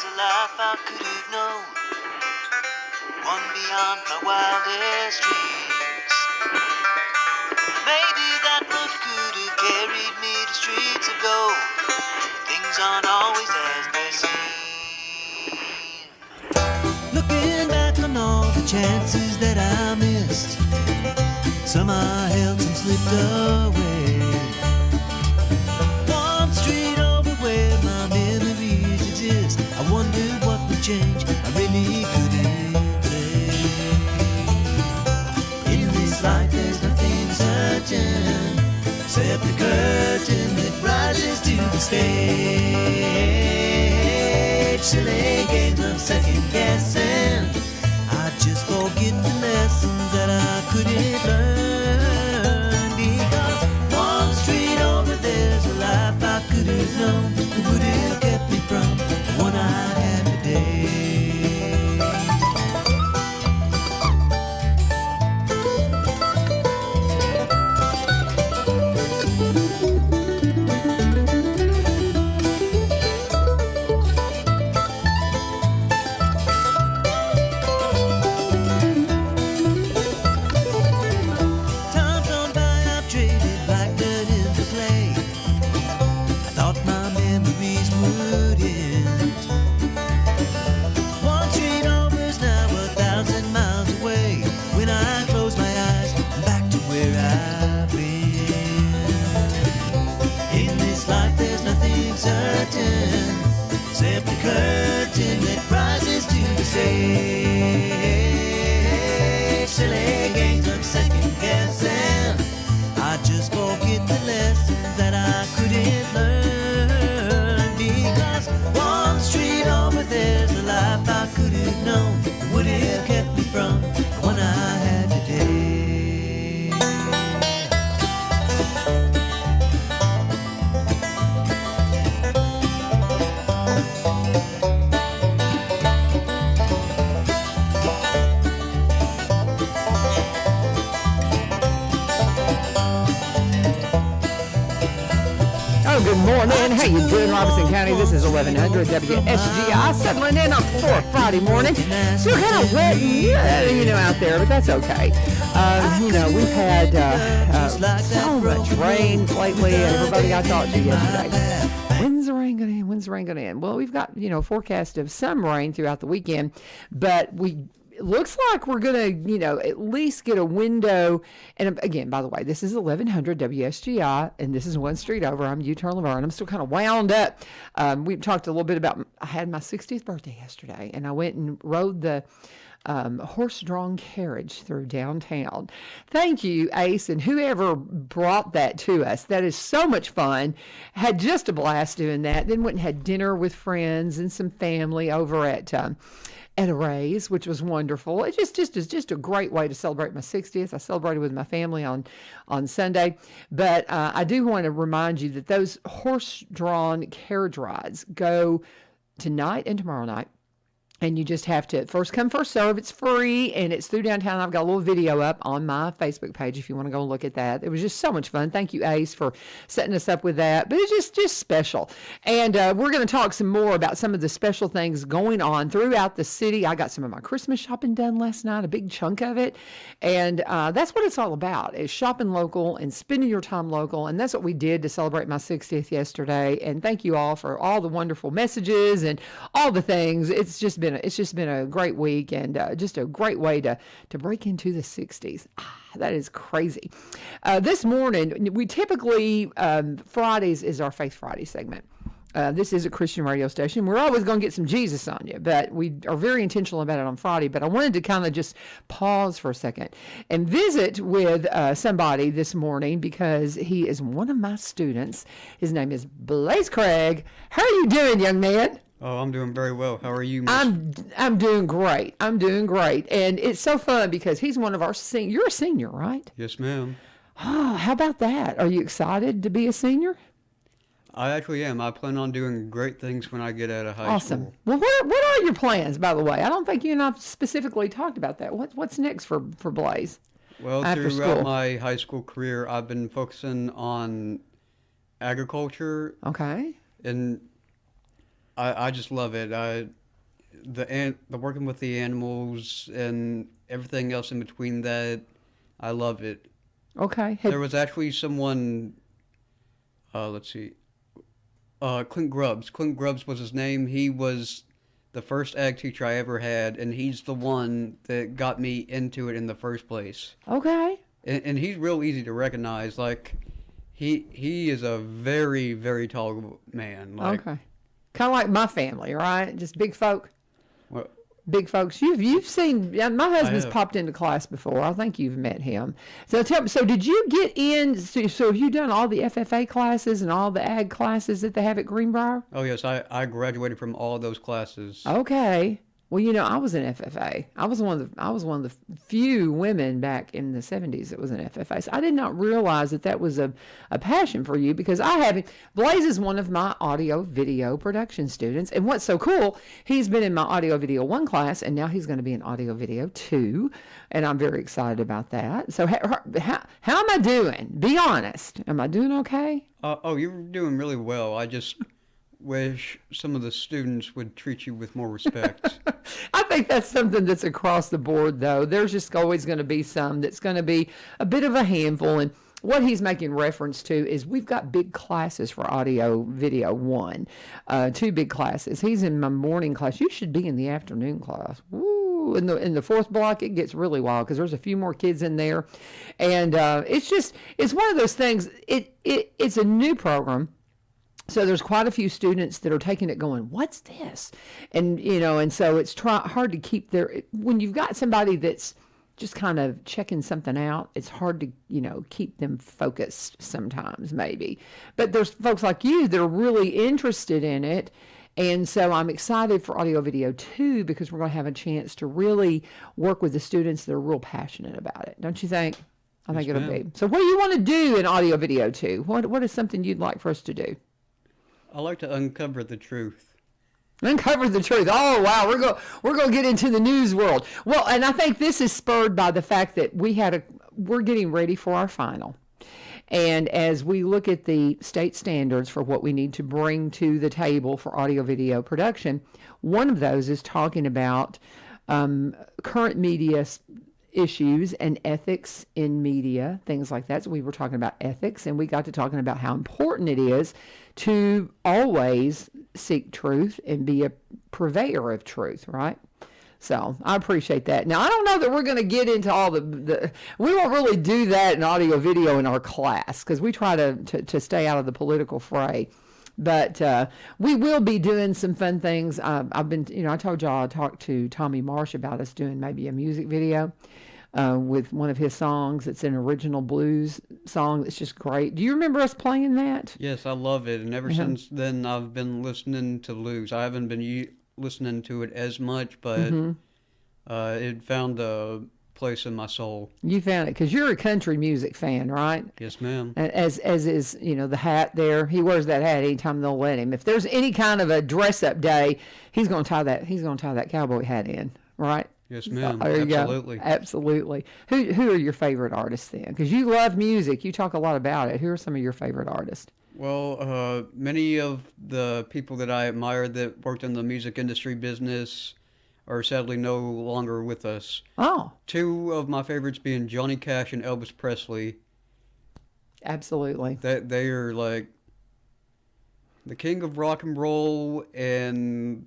a life I could have known, one beyond my wildest dreams. Maybe that road could have carried me to streets of gold. Things aren't always as they seem. Looking back on all the chances that I missed, some I held, some slipped away. One street over where my memories exist, I wondered what would change, I really couldn't say. In this life there's nothing certain, except the curtain that rises to the stage. Silly games of second guessing, I just forget the lessons that I couldn't learn. Because one street over there's a life I could have known, that would have kept me from the one I had today. Except the curtain that rises to the stage. Silly games of second guessing, I just forget the lessons that I couldn't learn. Because one street over there's a life I could have known, that would have kept me from the one I had today. Good morning. How you doing, Robertson County? This is 1100 WSGI, settling in on for Friday morning. Still kind of wet, out there, but that's okay. We've had so much rain lately, and everybody I talked to yesterday, when's the rain going to end? When's the rain going to end? Well, we've got, forecast of some rain throughout the weekend, but it looks like we're going to, at least get a window. And again, by the way, this is 1100 WSGI, and this is one street over. I'm U-Turn Laverne. I'm still kind of wound up. We talked a little bit about, I had my 60th birthday yesterday, and I went and rode the horse-drawn carriage through downtown. Thank you, Ace, and whoever brought that to us. That is so much fun. Had just a blast doing that. Then went and had dinner with friends and some family over at a raise, which was wonderful. It's just a great way to celebrate my 60th. I celebrated with my family on Sunday, but I do want to remind you that those horse-drawn carriage rides go tonight and tomorrow night. And you just have to first come, first serve. It's free, and it's through downtown. I've got a little video up on my Facebook page if you want to go and look at that. It was just so much fun. Thank you, Ace, for setting us up with that. But it's just special. And we're going to talk some more about some of the special things going on throughout the city. I got some of my Christmas shopping done last night, a big chunk of it. And that's what it's all about, is shopping local and spending your time local. And that's what we did to celebrate my 60th yesterday. And thank you all for all the wonderful messages and all the things. It's just been a great week, and just a great way to break into the 60s. That is crazy. This morning, we typically, Fridays is our Faith Friday segment. This is a Christian radio station. We're always going to get some Jesus on you, but we are very intentional about it on Friday. But I wanted to kind of just pause for a second and visit with somebody this morning, because he is one of my students. His name is Blaise Craig. How are you doing, young man? Oh, I'm doing very well. How are you, Miss? I'm doing great. I'm doing great. And it's so fun because he's one of our seniors. You're a senior, right? Yes, ma'am. Oh, how about that? Are you excited to be a senior? I actually am. I plan on doing great things when I get out of high Awesome. school. Well, what are your plans, by the way? I don't think you and I specifically talked about that. What's next for Blaise? Well, after throughout school? my high school career, I've been focusing on agriculture Okay. and I just love it. The working with the animals and everything else in between that, I love it. Okay. There was actually someone, let's see, Clint Grubbs. Clint Grubbs was his name. He was the first ag teacher I ever had, and he's the one that got me into it in the first place. Okay. And he's real easy to recognize. Like, he is a very, very tall man. Like, Okay. Kind of like my family, right? Just big folk. well, Big folks. You've seen. Yeah, my husband's have. popped into class before. I think you've met him. So tell me. So did you get in? So have you done all the FFA classes and all the ag classes that they have at Greenbrier? oh yes, I graduated from all of those classes. Okay. Well, I was in FFA. I was one of the few women back in the 70s that was in FFA. So I did not realize that was a passion for you, because Blaise is one of my audio video production students. And what's so cool, he's been in my audio video 1 class, and now he's going to be in audio video 2. And I'm very excited about that. So how am I doing? Be honest. Am I doing okay? Oh, you're doing really well. I just wish some of the students would treat you with more respect. I think that's something that's across the board, though. There's just always going to be some that's going to be a bit of a handful. And what he's making reference to is we've got big classes for audio video 1, 2 big classes. He's in my morning class. You should be in the afternoon class. Woo! In the 4th block, it gets really wild because there's a few more kids in there, and it's one of those things. It's a new program. So there's quite a few students that are taking it going, what's this? And, and so it's hard to keep when you've got somebody that's just kind of checking something out, it's hard to, keep them focused sometimes maybe. But there's folks like you that are really interested in it. And so I'm excited for audio video 2, because we're going to have a chance to really work with the students that are real passionate about it. Don't you think? I think it'll be. So what do you want to do in audio video 2? What is something you'd like for us to do? I like to uncover the truth. Uncover the truth. Oh wow, we're going to get into the news world. Well, and I think this is spurred by the fact that we're getting ready for our final. And as we look at the state standards for what we need to bring to the table for audio video production, one of those is talking about current media issues and ethics in media, things like that. So we were talking about ethics, and we got to talking about how important it is to always seek truth and be a purveyor of truth, right? So I appreciate that. Now, I don't know that we're going to get into all we won't really do that in audio video in our class, because we try to stay out of the political fray. But we will be doing some fun things. I've been, I told y'all I talked to Tommy Marsh about us doing maybe a music video with one of his songs. It's an original blues song that's just great. Do you remember us playing that? Yes, I love it. And ever since then, I've been listening to blues. I haven't been listening to it as much, but it found a place in my soul. You found it because you're a country music fan, right? Yes, ma'am. As is, the hat there. He wears that hat anytime they'll let him. If there's any kind of a dress-up day, he's going to tie that cowboy hat in, right? Yes, ma'am. There you Absolutely. go. Absolutely. Who are your favorite artists then? Because you love music. You talk a lot about it. Who are some of your favorite artists? Well, many of the people that I admire that worked in the music industry business are sadly no longer with us. Oh. 2 of my favorites being Johnny Cash and Elvis Presley. Absolutely. They are like the king of rock and roll, and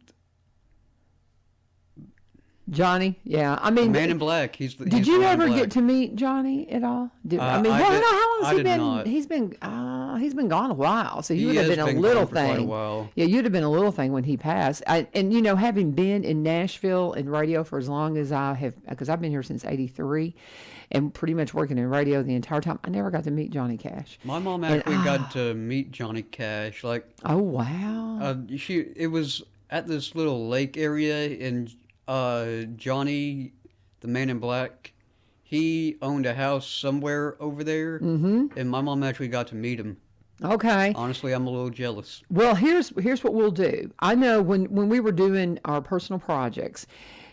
Johnny, yeah. I mean, Man in Black. Did you ever get to meet Johnny at all? How long has he been? Not. He's been gone a while. So you would have been a He has little gone for quite a thing. while. Yeah, you'd have been a little thing when he passed. Having been in Nashville in radio for as long as I have, because I've been here since '83, and pretty much working in radio the entire time, I never got to meet Johnny Cash. My mom actually got to meet Johnny Cash. Oh wow. It was at this little lake area in. Johnny, the Man in Black, he owned a house somewhere over there, and my mom actually got to meet him. Okay. Honestly, I'm a little jealous. Well, here's what we'll do. I know when we were doing our personal projects,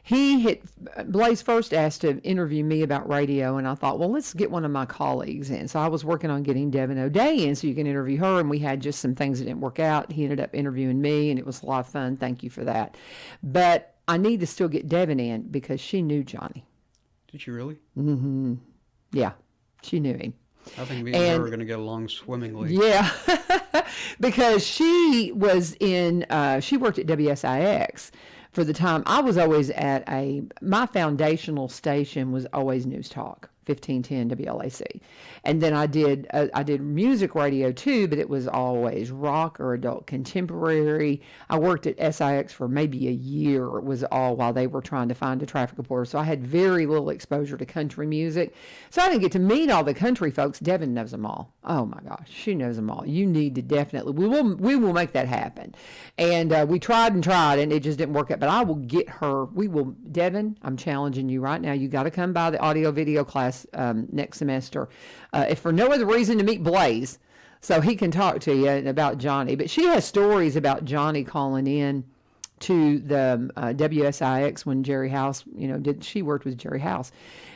Blaise first asked to interview me about radio, and I thought, well, let's get one of my colleagues in. So I was working on getting Devin O'Day in so you can interview her, and we had just some things that didn't work out. He ended up interviewing me, and it was a lot of fun. Thank you for that. But I need to still get Devin in because she knew Johnny. Did you really? Mm-hmm. Yeah, she knew him. I think me and her are going to get along swimmingly. Yeah, because she was she worked at WSIX for the time. I was always my foundational station was always News Talk, 1510 WLAC. And then I did music radio too, but it was always rock or adult contemporary. I worked at SIX for maybe a year. It was all while they were trying to find a traffic reporter. So I had very little exposure to country music. So I didn't get to meet all the country folks. Devin knows them all. Oh my gosh, she knows them all. You need to definitely, we will make that happen. And we tried and it just didn't work out. But I will get her. Devin, I'm challenging you right now. You got to come by the audio video class next semester, if for no other reason to meet Blaise, so he can talk to you about Johnny. But she has stories about Johnny calling in to the WSIX when Jerry House, she worked with Jerry House.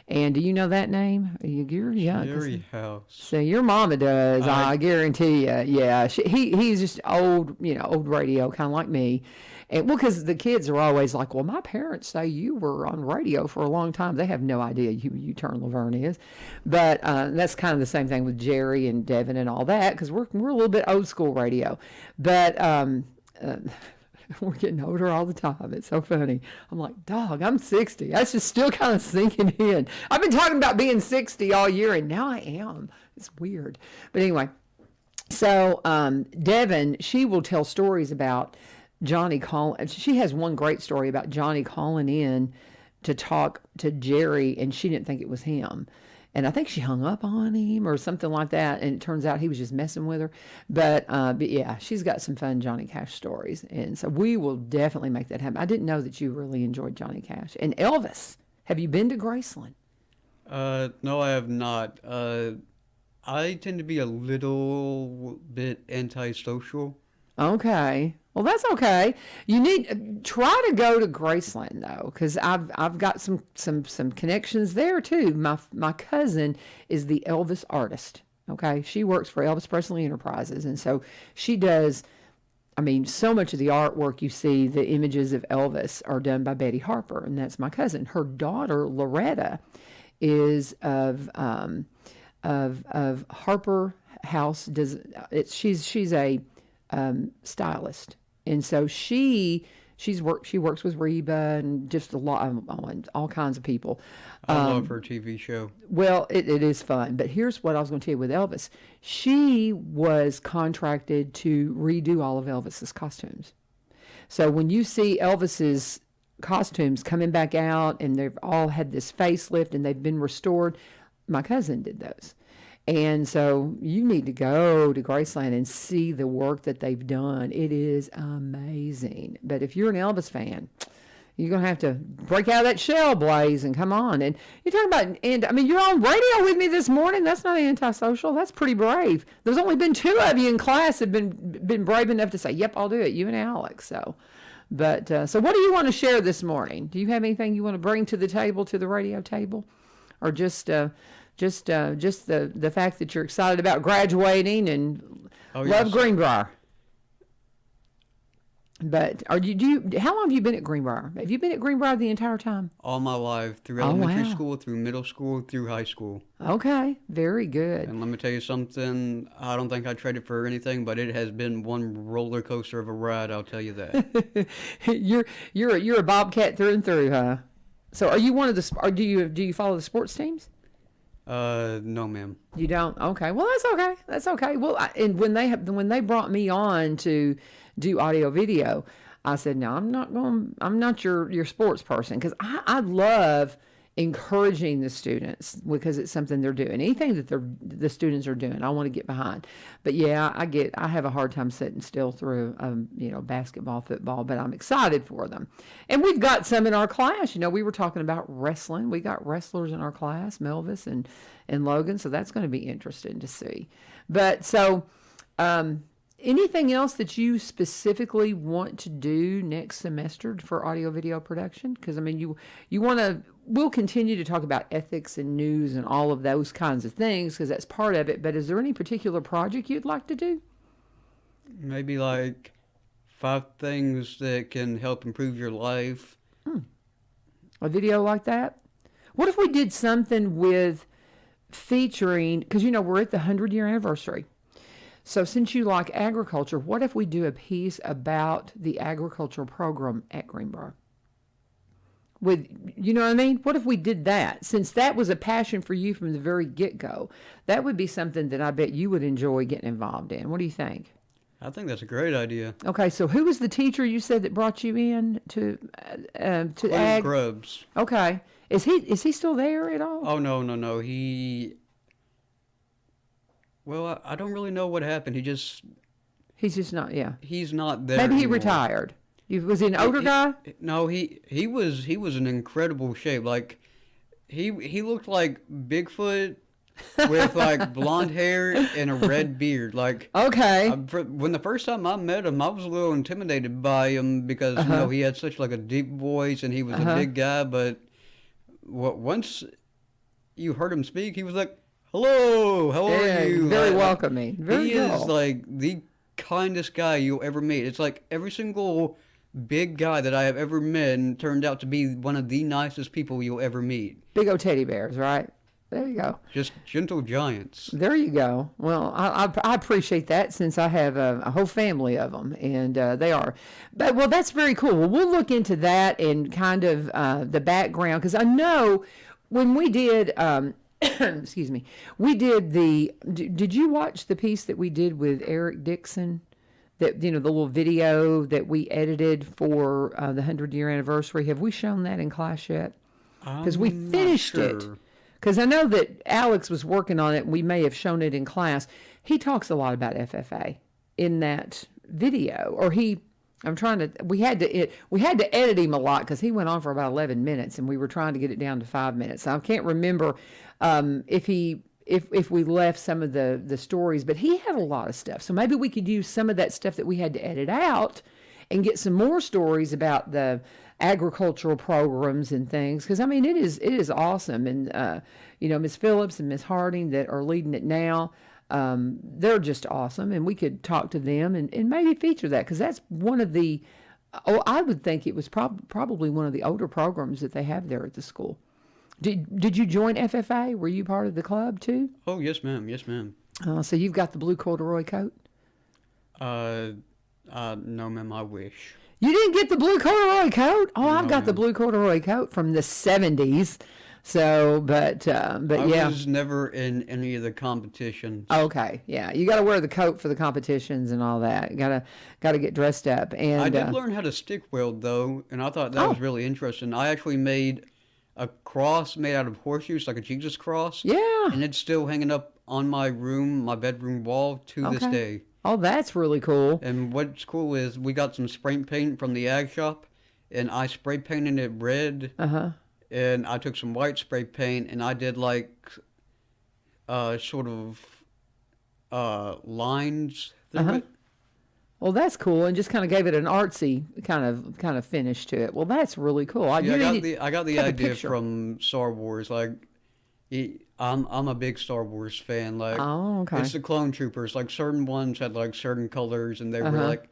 And do you know that name? You're young. Jerry House. So your mama does, I guarantee you. Yeah, he's just old radio, kind of like me. And because the kids are always like, well, my parents say you were on radio for a long time. They have no idea who Turn Laverne is. But that's kind of the same thing with Jerry and Devin and all that, because we're a little bit old school radio. But we're getting older all the time. It's so funny. I'm like, dog, I'm 60. That's just still kind of sinking in. I've been talking about being 60 all year, and now I am. It's weird. But anyway, so Devin, she will tell stories about Johnny calling. She has one great story about Johnny calling in to talk to Jerry, and she didn't think it was him. And I think she hung up on him or something like that, and it turns out he was just messing with her. But yeah, she's got some fun Johnny Cash stories, and so we will definitely make that happen. I didn't know that you really enjoyed Johnny Cash. And Elvis, have you been to Graceland? No, I have not. I tend to be a little bit antisocial. Okay. Well, that's okay. You need try to go to Graceland though, because I've got some connections there too. My cousin is the Elvis artist. Okay, she works for Elvis Presley Enterprises, and so she does. I mean, so much of the artwork you see, the images of Elvis, are done by Betty Harper, and that's my cousin. Her daughter Loretta is of Harper House. She's a stylist, and so she works with Reba and just a lot all kinds of people. I love her TV show. Well, it is fun, but here's what I was going to tell you with Elvis. She was contracted to redo all of Elvis's costumes. So when you see Elvis's costumes coming back out and they've all had this facelift and they've been restored, my cousin did those. And so you need to go to Graceland and see the work that they've done. It is amazing. But if you're an Elvis fan, you're going to have to break out of that shell, Blaise, and come on. And you're talking about, and I mean, you're on radio with me this morning. That's not antisocial. That's pretty brave. There's only been 2 of you in class have been brave enough to say, yep, I'll do it, you and Alex. So, but, so what do you want to share this morning? Do you have anything you want to bring to the table, to the radio table? Or just the fact that you're excited about graduating and love Greenbrier. But how long have you been at Greenbrier? Have you been at Greenbrier the entire time? All my life, through elementary school, through middle school, through high school. Okay, very good. And let me tell you something, I don't think I'd trade it for anything, but it has been one roller coaster of a ride, I'll tell you that. You're a Bobcat through and through, huh? So are you one of the, or do you follow the sports teams? No, ma'am. You don't? Okay. Well, that's okay. That's okay. Well, and when they brought me on to do audio video, I said, no, I'm not your sports person, because I love encouraging the students because it's something they're doing. Anything that the students are doing, I want to get behind. But yeah, I have a hard time sitting still through basketball, football, but I'm excited for them. And we've got some in our class. We were talking about wrestling. We got wrestlers in our class, Melvis and Logan, so that's going to be interesting to see. But so Anything else that you specifically want to do next semester for audio video production? Because I mean, you want to. We'll continue to talk about ethics and news and all of those kinds of things because that's part of it. But is there any particular project you'd like to do? Maybe like 5 things that can help improve your life. A video like that? What if we did something with featuring, because we're at the 100-year anniversary. So since you like agriculture, what if we do a piece about the agricultural program at Greenboro? With, you know what I mean? What if we did that? Since that was a passion for you from the very get-go, that would be something that I bet you would enjoy getting involved in. What do you think? I think that's a great idea. Okay, so who was the teacher you said that brought you in to ag? Grubbs. Okay, is he still there at all? Oh no. Well, I don't really know what happened. He's just not. Yeah. He's not there. Maybe he anymore. retired. Was he an older guy? No, he was in incredible shape. Like he looked like Bigfoot with like blonde hair and a red beard. Like okay. When the first time I met him, I was a little intimidated by him because he had such like a deep voice and he was a big guy. But once you heard him speak, he was like, "Hello, how are you?" Very welcoming. Very he cool. is like the kindest guy you'll ever meet. It's like every single big guy that I have ever met turned out to be one of the nicest people you'll ever meet. Big old teddy bears, right? There you go. Just gentle giants. There you go. Well, I appreciate that since I have a whole family of them, and they are. But, well, that's very cool. Well, we'll look into that and kind of the background, because I know when we did, excuse me, we did did you watch the piece that we did with Eric Dixon? That, the little video that we edited for the 100-year anniversary. Have we shown that in class yet? Because we finished it. Because I know that Alex was working on it, and we may have shown it in class. He talks a lot about FFA in that video, we had to edit him a lot because he went on for about 11 minutes, and we were trying to get it down to 5 minutes. So I can't remember if we left some of the stories, but he had a lot of stuff. So maybe we could use some of that stuff that we had to edit out and get some more stories about the agricultural programs and things. Because, I mean, it is awesome. And, Ms. Phillips and Ms. Harding that are leading it now, they're just awesome. And we could talk to them and maybe feature that, because that's one of the, I would think it was probably one of the older programs that they have there at the school. Did you join FFA? Were you part of the club too? Oh, yes, ma'am. Yes, ma'am. So you've got the blue corduroy coat? No, ma'am. I wish. You didn't get the blue corduroy coat? Oh, I've got the ma'am. blue corduroy coat from the 70s. So, but I yeah. was never in any of the competitions. Okay, yeah. You got to wear the coat for the competitions and all that. Got to get dressed up. And I did learn how to stick weld though, and I thought that was really interesting. I actually made a cross made out of horseshoes, like a Jesus cross. Yeah. And it's still hanging up on my bedroom wall to this day. Oh, that's really cool. And what's cool is we got some spray paint from the ag shop, and I spray painted it red. And I took some white spray paint, and I did like sort of lines through it. Well, that's cool, and just kind of gave it an artsy kind of finish to it. Well, that's really cool. I got the idea from Star Wars. Like, I'm a big Star Wars fan. Like, oh, okay. It's the Clone Troopers. Like, certain ones had like certain colors, and they were like,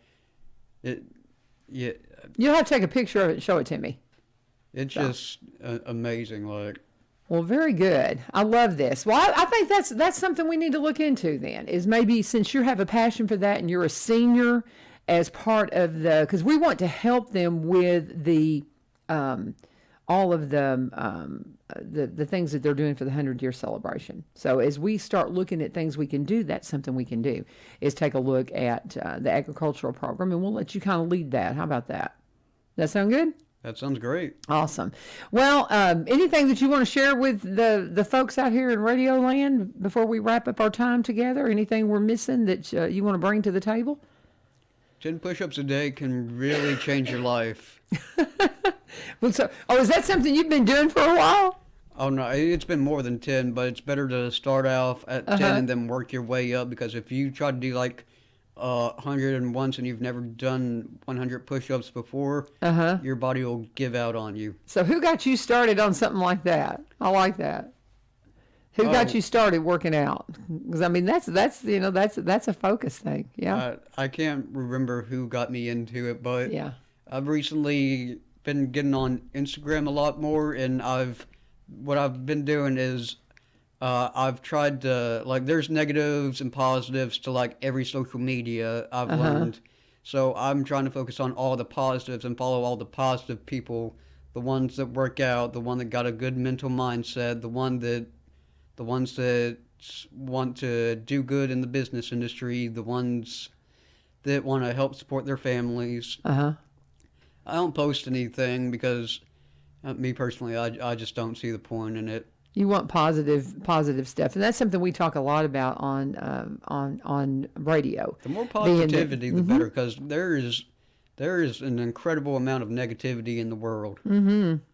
it. Yeah. You'll have to take a picture of it and show it to me. It's just amazing. Like. Well, very good. I love this. Well, I think that's something we need to look into then, is maybe since you have a passion for that and you're a senior as part of because we want to help them with the all of the things that they're doing for the 100-year celebration. So as we start looking at things we can do, that's something we can do, is take a look at the agricultural program, and we'll let you kind of lead that. How about that? That sound good? That sounds great. Awesome. Well, anything that you want to share with the folks out here in Radio Land before we wrap up our time together? Anything we're missing that you want to bring to the table? 10 push-ups a day can really change your life. Well, is that something you've been doing for a while? Oh, no, it's been more than 10, but it's better to start off at 10 and then work your way up, because if you try to do like 100 and once and you've never done 100 push-ups before, your body will give out on you. So who got you started on something like that? I like that. Who got you started working out? Because I mean, that's a focus thing. Yeah. I can't remember who got me into it, but Yeah. I've recently been getting on Instagram a lot more, and what I've been doing is I've tried to, like, there's negatives and positives to like every social media I've learned. So I'm trying to focus on all the positives and follow all the positive people, the ones that work out, the one that got a good mental mindset, the ones that want to do good in the business industry, the ones that want to help support their families. I don't post anything because, me personally, I just don't see the point in it. You want positive stuff, and that's something we talk a lot about on radio. The more positivity, the better, because there is an incredible amount of negativity in the world.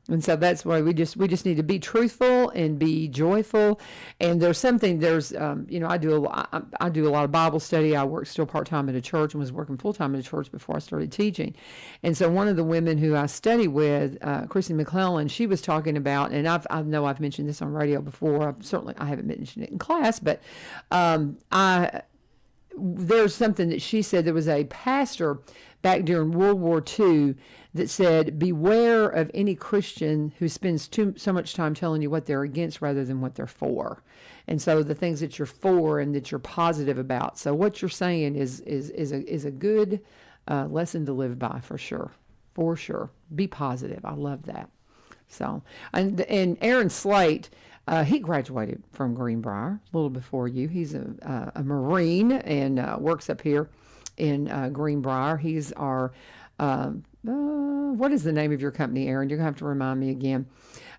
And so that's why we just need to be truthful and be joyful. And I do a lot of Bible study. I work still part-time at a church and was working full-time at a church before I started teaching. And so one of the women who I study with, Chrissy McClellan, she was talking about, and I know I've mentioned this on radio before. I haven't mentioned it in class, but there's something that she said. There was a pastor back during World War II that said, beware of any Christian who spends so much time telling you what they're against rather than what they're for. And so the things that you're for and that you're positive about. So what you're saying is a good lesson to live by, for sure. For sure. Be positive. I love that. So, and Aaron Slate, he graduated from Greenbrier a little before you. He's a Marine and works up here in Greenbrier. He's our, what is the name of your company, Aaron? You're going to have to remind me again.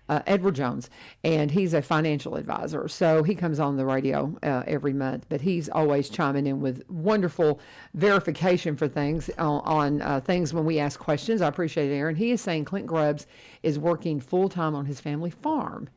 Edward Jones, and he's a financial advisor. So he comes on the radio every month, but he's always chiming in with wonderful verification for things on things when we ask questions. I appreciate it, Aaron. He is saying Clint Grubbs is working full-time on his family farm,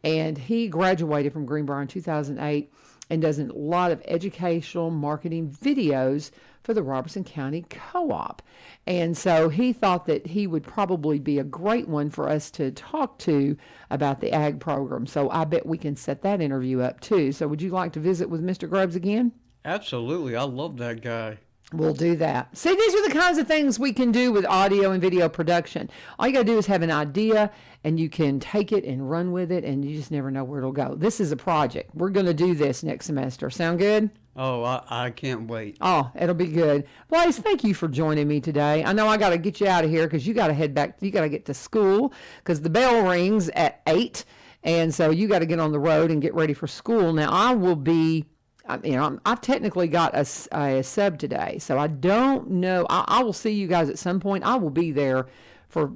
and he graduated from Greenbrier in 2008 and does a lot of educational marketing videos for the Robertson County Co-op. And so he thought that he would probably be a great one for us to talk to about the ag program. So I bet we can set that interview up too. So would you like to visit with Mr. Grubbs again? Absolutely. I love that guy. We'll do that. See, these are the kinds of things we can do with audio and video production. All you got to do is have an idea, and you can take it and run with it, and you just never know where it'll go. This is a project. We're going to do this next semester. Sound good? Oh, I can't wait. Oh, it'll be good. Blaise, thank you for joining me today. I know I got to get you out of here because you got to head back. You got to get to school because the bell rings at 8, and so you got to get on the road and get ready for school. Now, I will be... I've technically got a sub today, so I don't know. I will see you guys at some point. I will be there for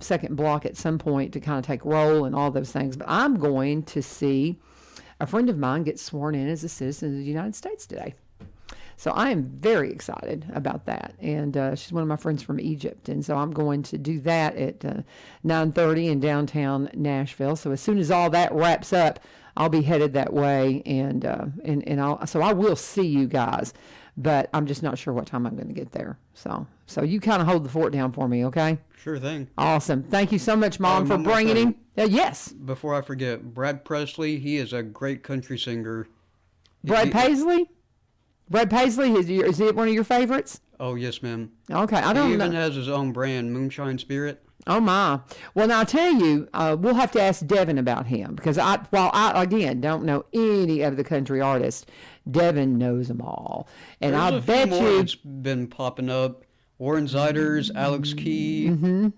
second block at some point to kind of take roll and all those things. But I'm going to see a friend of mine get sworn in as a citizen of the United States today. So I am very excited about that. And she's one of my friends from Egypt. And so I'm going to do that at 9:30 in downtown Nashville. So as soon as all that wraps up, I'll be headed that way. And I will see you guys. But I'm just not sure what time I'm going to get there. So you kind of hold the fort down for me, okay? Sure thing. Awesome. Thank you so much, Mom, for bringing him. Yes. Before I forget, Brad Presley, he is a great country singer. Brad Paisley? Brad Paisley, is he one of your favorites? Oh, yes, ma'am. Okay, I don't know. He even has his own brand, Moonshine Spirit. Oh, my. Well, now, I'll tell you, we'll have to ask Devin about him, because while I, again, don't know any of the country artists, Devin knows them all. And I bet you... It's been popping up. Warren Ziders, Alex Key. Mm-hmm.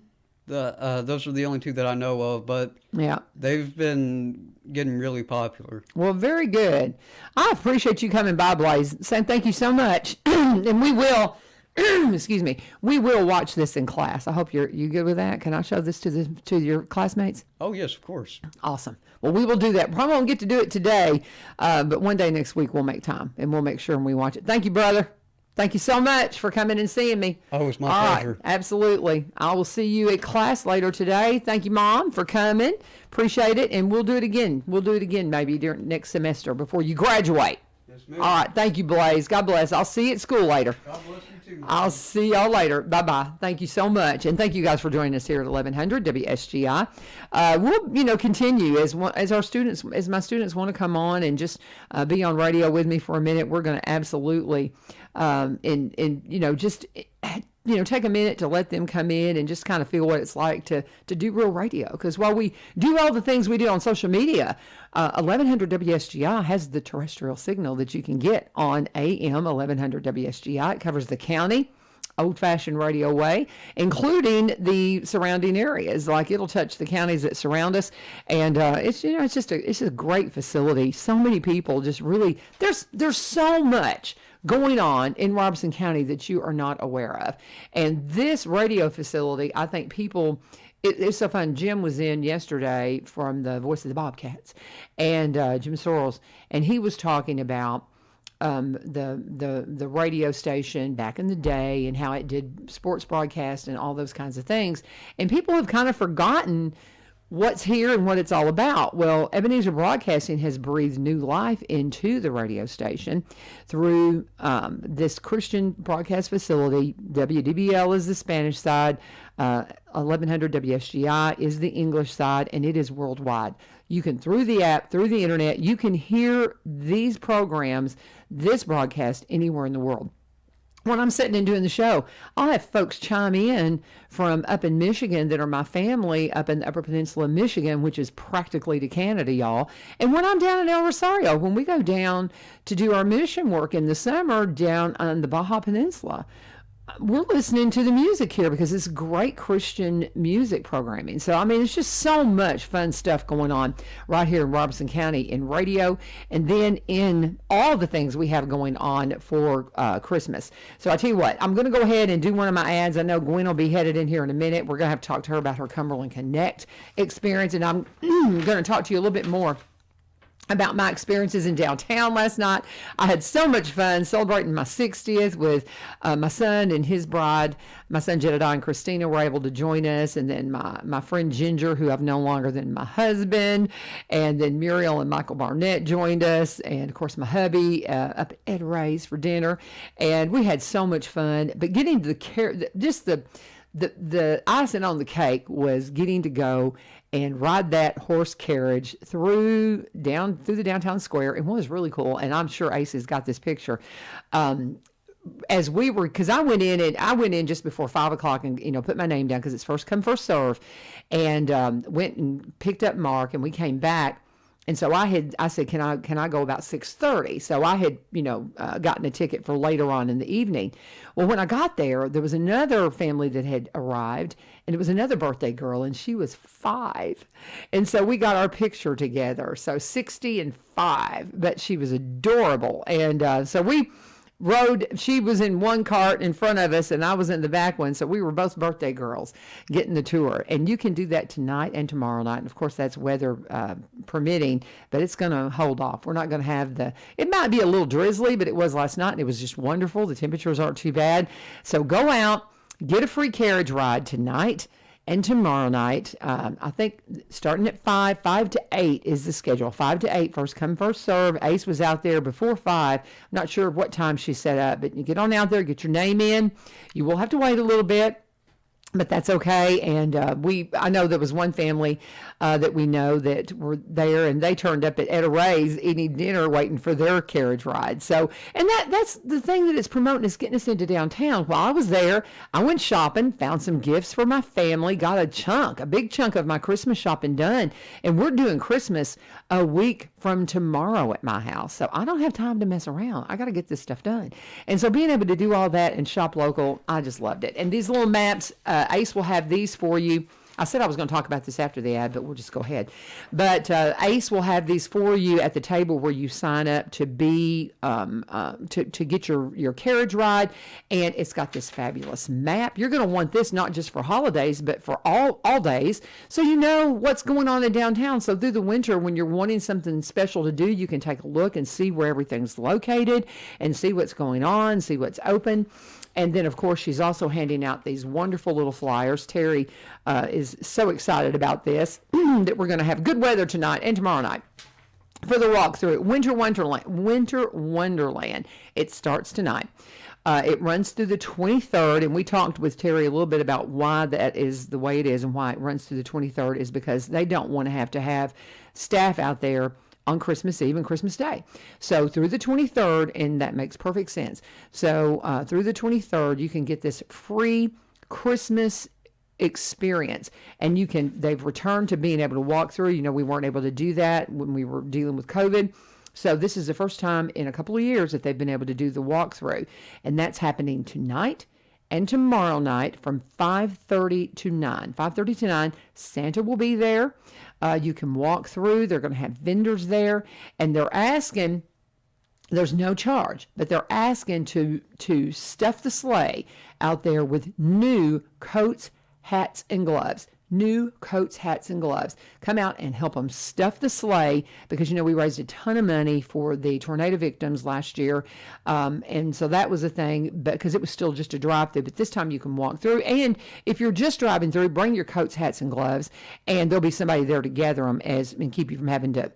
Those are the only two that I know of, but yeah, they've been getting really popular. Well, very good. I appreciate you coming by, Blaise. Saying thank you so much. And we will, excuse me, we will watch this in class. I hope you good with that. Can I show this to your classmates? Oh, yes, of course. Awesome. Well, we will do that. Probably won't get to do it today, but one day next week we'll make time, and we'll make sure and we watch it. Thank you, brother. Thank you so much for coming and seeing me. Oh, it's my pleasure. Right, absolutely. I will see you at class later today. Thank you, Mom, for coming. Appreciate it. And we'll do it again. We'll do it again maybe during next semester before you graduate. Yes, ma'am. All right. Thank you, Blaise. God bless. I'll see you at school later. God bless you too. I'll see y'all later. Bye-bye. Thank you so much. And thank you guys for joining us here at 1100 WSGI. We'll, continue as my students want to come on and just be on radio with me for a minute. We're going to absolutely, take a minute to let them come in and just kind of feel what it's like to do real radio. Because while we do all the things we do on social media, 1100 WSGI has the terrestrial signal that you can get on AM 1100 WSGI. It covers the county, old-fashioned radio way, including the surrounding areas. Like, it'll touch the counties that surround us, and it's just a great facility. So many people just really there's so much going on in Robeson County that you are not aware of. And this radio facility, I think people, it's so fun. Jim was in yesterday from the Voice of the Bobcats, and Jim Sorrells, and he was talking about the radio station back in the day and how it did sports broadcast and all those kinds of things. And people have kind of forgotten what's here and what it's all about. Well, Ebenezer Broadcasting has breathed new life into the radio station through this Christian broadcast facility. WDBL is the Spanish side, 1100 WSGI is the English side, and it is worldwide. You can, through the app, through the internet, you can hear these programs, this broadcast, anywhere in the world. When I'm sitting and doing the show, I'll have folks chime in from up in Michigan that are my family up in the Upper Peninsula of Michigan, which is practically to Canada, y'all. And when I'm down in El Rosario, when we go down to do our mission work in the summer down on the Baja Peninsula, we're listening to the music here because it's great Christian music programming. So, it's just so much fun stuff going on right here in Robeson County in radio, and then in all the things we have going on for Christmas. So I tell you what, I'm going to go ahead and do one of my ads. I know Gwen will be headed in here in a minute. We're going to have to talk to her about her Cumberland Connect experience, and I'm going to talk to you a little bit more about my experiences in downtown last night. I had so much fun celebrating my 60th with my son and his bride. My son Jedediah and Christina were able to join us, and then my friend Ginger, who I've known longer than my husband, and then Muriel and Michael Barnett joined us, and of course my hubby up at Ed Ray's for dinner, and we had so much fun. But getting to the icing on the cake was getting to go and ride that horse carriage through the downtown square. And what was really cool, and I'm sure Ace has got this picture, as we were, because I went in just before 5 o'clock and put my name down because it's first come first serve, and went and picked up Mark, and we came back. And so I said, can I go about 6:30? So I had, gotten a ticket for later on in the evening. Well, when I got there, there was another family that had arrived, and it was another birthday girl, and she was 5. And so we got our picture together. So 60 and 5, but she was adorable. And so we rode, she was in one cart in front of us and I was in the back one, so we were both birthday girls getting the tour. And you can do that tonight and tomorrow night, and of course that's weather permitting, but it's going to hold off. We're not going to have it might be a little drizzly, but it was last night and it was just wonderful. The temperatures aren't too bad. So go out, get a free carriage ride tonight and tomorrow night. I think starting at 5 to 8 is the schedule. 5 to 8, first come, first serve. Ace was out there before 5. I'm not sure what time she set up, but you get on out there, get your name in. You will have to wait a little bit, but that's okay. And I know there was one family that we know that were there, and they turned up at Etta Ray's eating dinner, waiting for their carriage ride. So, and that's the thing that it's promoting, is getting us into downtown. While I was there, I went shopping, found some gifts for my family, got a big chunk of my Christmas shopping done, and we're doing Christmas a week from tomorrow at my house. So I don't have time to mess around. I got to get this stuff done. And so being able to do all that and shop local, I just loved it. And these little maps, Ace will have these for you. I said I was going to talk about this after the ad, but we'll just go ahead. But Ace will have these for you at the table where you sign up to be to get your carriage ride, and it's got this fabulous map. You're going to want this not just for holidays, but for all days, so you know what's going on in downtown. So through the winter, when you're wanting something special to do, you can take a look and see where everything's located and see what's going on, see what's open. And then, of course, she's also handing out these wonderful little flyers. Terry is so excited about this, that we're going to have good weather tonight and tomorrow night. for the walkthrough. Winter Wonderland. It starts tonight. It runs through the 23rd, and we talked with Terry a little bit about why that is the way it is, and why it runs through the 23rd is because they don't want to have staff out there on Christmas Eve and Christmas Day. So through the 23rd, and that makes perfect sense. So through the 23rd, you can get this free Christmas experience, and they've returned to being able to walk through. We weren't able to do that when we were dealing with COVID. So this is the first time in a couple of years that they've been able to do the walkthrough, and that's happening tonight and tomorrow night from 5:30 to 9. 5:30 to 9, Santa will be there. You can walk through. They're going to have vendors there, and they're asking, there's no charge, but they're asking to stuff the sleigh out there with new coats, hats, and gloves. New coats, hats, and gloves. Come out and help them stuff the sleigh, because we raised a ton of money for the tornado victims last year, and so that was a thing, because it was still just a drive-through. But this time you can walk through, and if you're just driving through, bring your coats, hats, and gloves, and there'll be somebody there to gather them and keep you from having to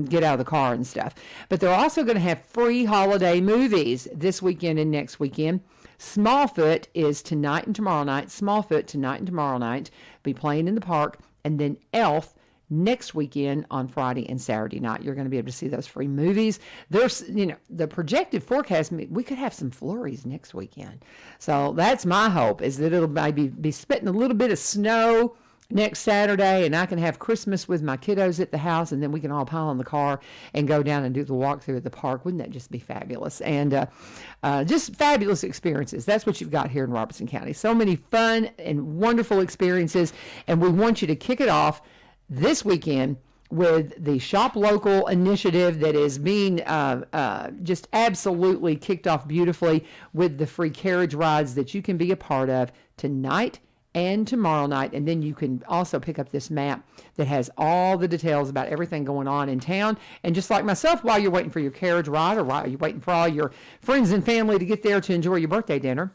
get out of the car and stuff. But they're also going to have free holiday movies this weekend and next weekend. Smallfoot is tonight and tomorrow night. Smallfoot tonight and tomorrow night, be playing in the park, and then Elf next weekend on Friday and Saturday night. You're going to be able to see those free movies. There's, the projected forecast, we could have some flurries next weekend. So that's my hope, is that it'll maybe be spitting a little bit of snow next Saturday, and I can have Christmas with my kiddos at the house, and then we can all pile in the car and go down and do the walkthrough at the park. Wouldn't that just be fabulous? And just fabulous experiences. That's what you've got here in Robertson County. So many fun and wonderful experiences, and we want you to kick it off this weekend with the Shop Local initiative that is being just absolutely kicked off beautifully, with the free carriage rides that you can be a part of tonight and tomorrow night. And then you can also pick up this map that has all the details about everything going on in town. And just like myself, while you're waiting for your carriage ride, or while you're waiting for all your friends and family to get there to enjoy your birthday dinner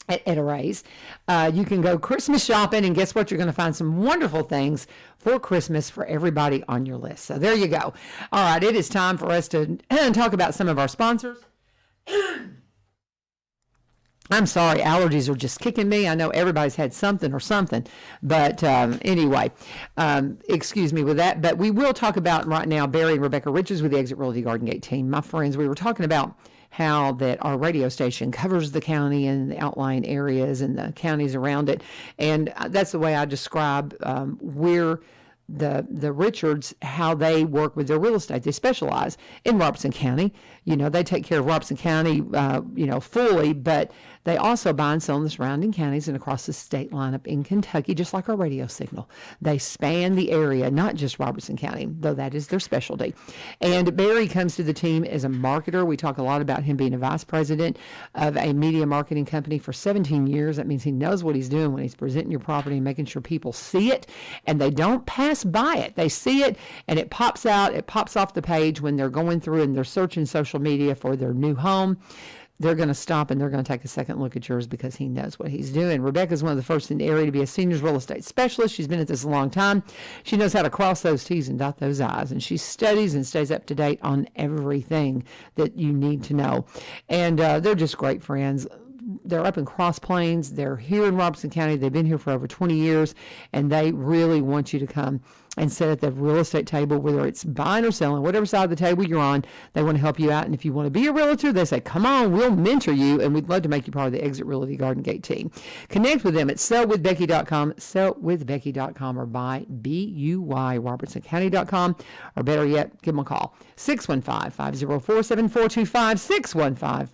at a raise, you can go Christmas shopping, and guess what? You're going to find some wonderful things for Christmas for everybody on your list. So there you go. All right, it is time for us to talk about some of our sponsors. I'm sorry, allergies are just kicking me. I know everybody's had something, but anyway, excuse me with that. But we will talk about right now Barry and Rebecca Riches with the Exit Realty Garden Gate team. My friends, we were talking about how that our radio station covers the county and the outlying areas and the counties around it, and that's the way I describe where the Richards, how they work with their real estate. They specialize in Robertson County. They take care of Robertson County, fully, but they also buy and sell in the surrounding counties and across the state line up in Kentucky, just like our radio signal. They span the area, not just Robertson County, though that is their specialty. And Barry comes to the team as a marketer. We talk a lot about him being a vice president of a media marketing company for 17 years. That means he knows what he's doing when he's presenting your property and making sure people see it, and they don't pass by it. They see it, and it pops out. It pops off the page when they're going through and they're searching social media for their new home. They're going to stop and they're going to take a second look at yours, because he knows what he's doing. Rebecca's one of the first in the area to be a seniors real estate specialist. She's been at this a long time. She knows how to cross those T's and dot those I's, and she studies and stays up to date on everything that you need to know. And they're just great friends. They're up in Cross Plains. They're here in Robertson County. They've been here for over 20 years, and they really want you to come and sit at the real estate table, whether it's buying or selling, whatever side of the table you're on. They want to help you out. And if you want to be a realtor, they say, come on, we'll mentor you, and we'd love to make you part of the Exit Realty Garden Gate team. Connect with them at sellwithbecky.com, sellwithbecky.com, or buy BUY, RobertsonCounty.com, or better yet, give them a call, 615-504-7425,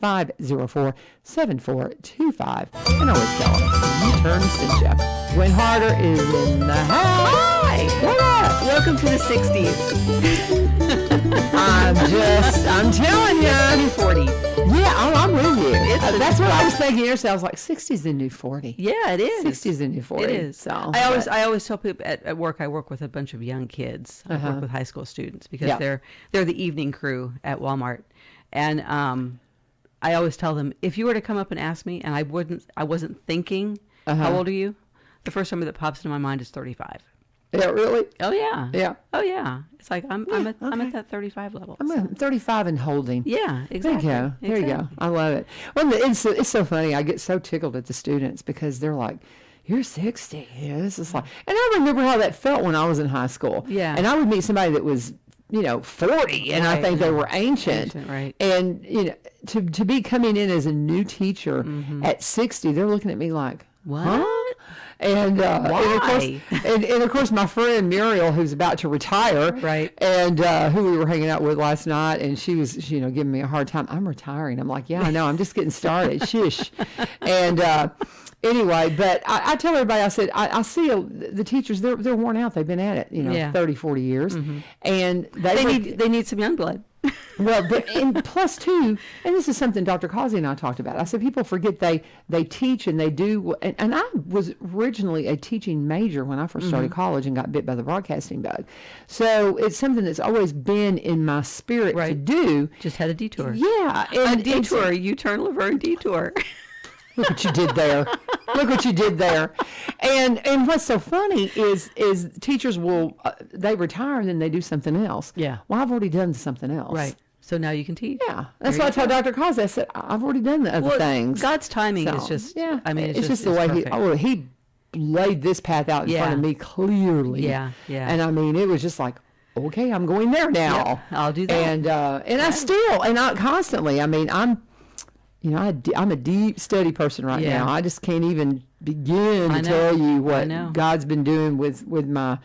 615-504-7425. And always tell them, U-Turn sent you. Gwen Harder is in the house. Hi, what up? Welcome to the 60s. I'm telling you. New 40. Yeah, I'm with you. That's what I was thinking. I was like, 60's the new 40. Yeah, it is. 60's the new 40. It is. So I always tell people at work, I work with a bunch of young kids. I work with high school students, because they're the evening crew at Walmart. And I always tell them, if you were to come up and ask me, and I wasn't thinking, how old are you? The first number that pops into my mind is 35. Yeah, really? Oh yeah. Yeah. Oh yeah. It's like I'm at okay. that 35 level. I'm so. at 35 and holding. Yeah, exactly. There you go. There you go. I love it. Well, it's so funny. I get so tickled at the students because they're like, "You're 60." Yeah, this is like, and I remember how that felt when I was in high school. Yeah. And I would meet somebody that was, 40, and I think they were ancient. Right. And to be coming in as a new teacher at 60, they're looking at me like, What? Huh? And, Why? and of course, my friend Muriel, who's about to retire, Right. and who we were hanging out with last night, and she was, giving me a hard time. I'm retiring. I'm like, yeah, I know. I'm just getting started. Shush. And anyway, but I tell everybody, I said, I see the teachers, they're worn out. They've been at it, 30, 40 years, and They need some young blood. well, and plus too, and this is something Dr. Causey and I talked about. I said people forget they teach and they do, and I was originally a teaching major when I first started college and got bit by the broadcasting bug. So it's something that's always been in my spirit to do. Just had a detour. Yeah, A detour. U-turn, Laverne detour. Look what you did there. Look what you did there. And what's so funny is teachers will, they retire and then they do something else. Yeah. Well, I've already done something else. Right. So now you can teach. Yeah. That's why I told Dr. Causey, I said, I've already done the other things. God's timing is So, just, yeah. I mean, it's just the way perfect. he laid this path out in front of me clearly. Yeah, yeah. And I mean, it was just like, okay, I'm going there now. Yep, I'll do that. And I constantly, I mean, I'm a deep study person right Yeah. now. I just can't even begin I to know. tell you I know. what God's been doing with my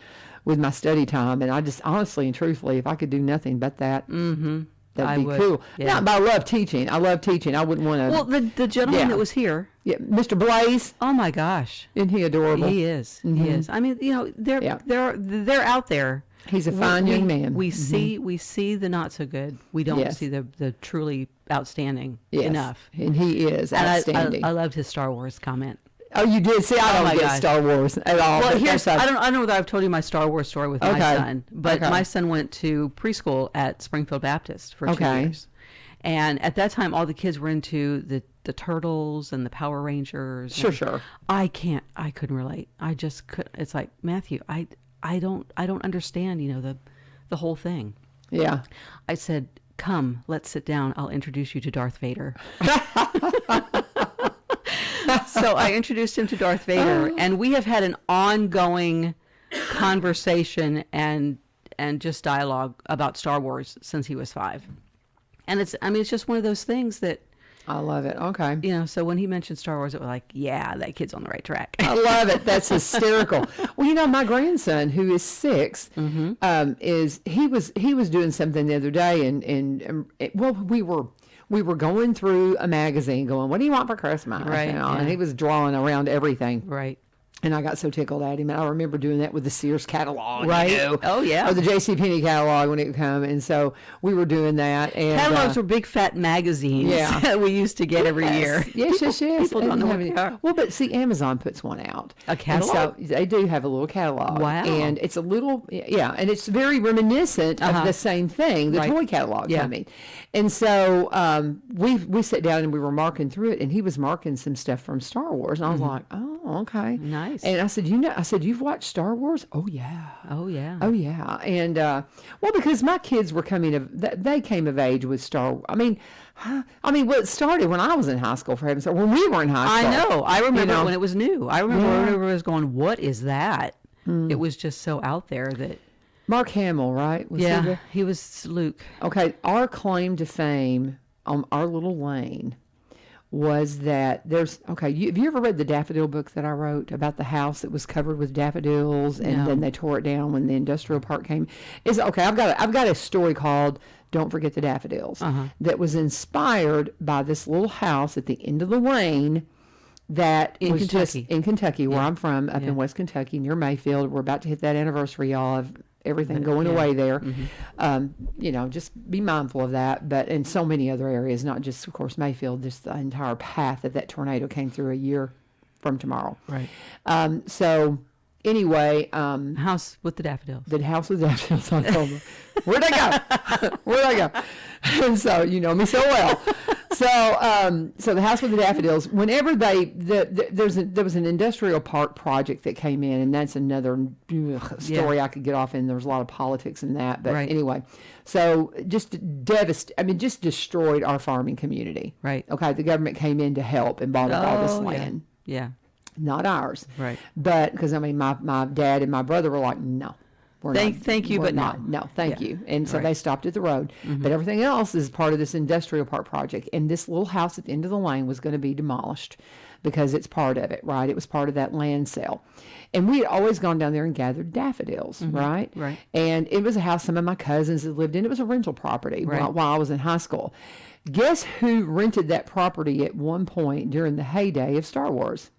study time. And I just honestly and truthfully, if I could do nothing but that, that'd I be would. cool. Yeah. Yeah, but I love teaching. I wouldn't want to. Well, the gentleman Yeah. that was here, Mr. Blaise, oh my gosh. isn't he adorable? He is. He is. I mean, they're out there. He's a fine young man. We see the not so good. We don't Yes. see the truly outstanding Yes. enough. And he is And outstanding. I loved his Star Wars comment. Oh, you did? See, I Oh don't my get gosh. Star Wars at all. Well, but here's that's I don't know whether I've told you my Star Wars story with my Okay. son, but Okay. my son went to preschool at Springfield Baptist for 2 Okay. years. And at that time, all the kids were into the Turtles and the Power Rangers. Sure, and sure. I couldn't relate. I just could. It's like, Matthew, I don't understand, the whole thing. Yeah. I said, come, let's sit down. I'll introduce you to Darth Vader. So I introduced him to Darth Vader, and we have had an ongoing conversation and just dialogue about Star Wars since he was 5. And it's just one of those things that, I love it. Okay. so when he mentioned Star Wars, it was like, yeah, that kid's on the right track. I love it. That's hysterical. Well, my grandson, who is 6, he was doing something the other day, and we were going through a magazine, going, "What do you want for Christmas?" Right, And yeah. he was drawing around everything. Right. And I got so tickled at him. And I remember doing that with the Sears catalog. Right. You know, Oh, yeah. or the JCPenney catalog when it would come. And so we were doing that. And Catalogs were big fat magazines Yeah. that we used to get every year. Yes. People don't And know what having- they are. Well, but see, Amazon puts one out. A catalog? And so they do have a little catalog. Wow. And it's a little, and it's very reminiscent of the same thing, the Right. toy catalog Yeah. coming. And so we sat down and we were marking through it, and he was marking some stuff from Star Wars. And I was like, oh, okay. Nice. And I said, you've watched Star Wars? Oh, yeah. Oh, yeah. Oh yeah, and because my kids were they came of age with Star. I mean, well, it started when I was in high school. For heaven's sake, when we were in high I school. know. I remember know. when it was new. I remember Yeah. when everyone was going, "What is that?" It was just so out there that. Mark Hamill, right? Was he Yeah, the- he was Luke. Okay, our claim to fame on our little lane was that have you ever read the Daffodil book that I wrote about the house that was covered with daffodils and No. then they tore it down when the industrial park came? I've got a story called Don't Forget the Daffodils that was inspired by this little house at the end of the lane that In was just Kentucky. in Kentucky, where Yeah. I'm from, up Yeah. in West Kentucky near Mayfield. We're about to hit that anniversary, y'all, of everything going away there. Just be mindful of that. But in so many other areas, not just, of course, Mayfield, just the entire path that tornado came through a year from tomorrow. Right. So anyway, House with the Daffodils. the house with daffodils on October. Where'd I go? Where'd I go? And so you know me so well. So the house with the daffodils. Whenever there was an industrial park project that came in, and that's another story I could get off in. There was a lot of politics in that, but Right. anyway. So just just destroyed our farming community. Right. Okay, the government came in to help and bought all this Oh, yeah. land, Yeah. not ours. Right. But because I mean, my dad and my brother were like, no. Thank you, we're but no. not. No, thank Yeah. you. And so Right. they stopped at the road. But everything else is part of this industrial park project. And this little house at the end of the lane was going to be demolished because it's part of it, right? It was part of that land sale. And we had always gone down there and gathered daffodils, right? Right. And it was a house some of my cousins had lived in. It was a rental property Right. while I was in high school. Guess who rented that property at one point during the heyday of Star Wars?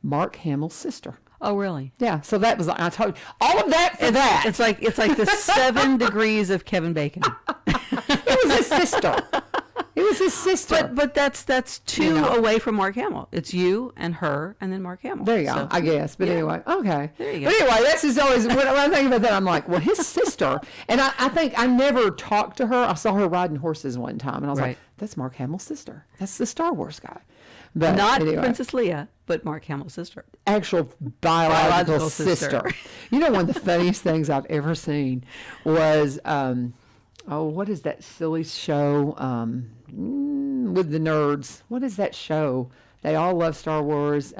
Mark Hamill's sister. Oh, really? Yeah, so that was, I told you, all of that for that. It's like the 7 degrees of Kevin Bacon. It was his sister. It was his sister. But that's two You know. away from Mark Hamill. It's you and her and then Mark Hamill. There you go, So, I guess. But anyway, okay. There you go. But anyway, that's just always, when I think about that, I'm like, well, his sister, and I think I never talked to her. I saw her riding horses one time, and I was like, Right. that's Mark Hamill's sister. That's the Star Wars guy. But Not anyway, Princess Leia, but Mark Hamill's sister. actual biological Biological sister. sister. You know, one of the funniest things I've ever seen was, what is that silly show with the nerds? What is that show? They all love Star Wars.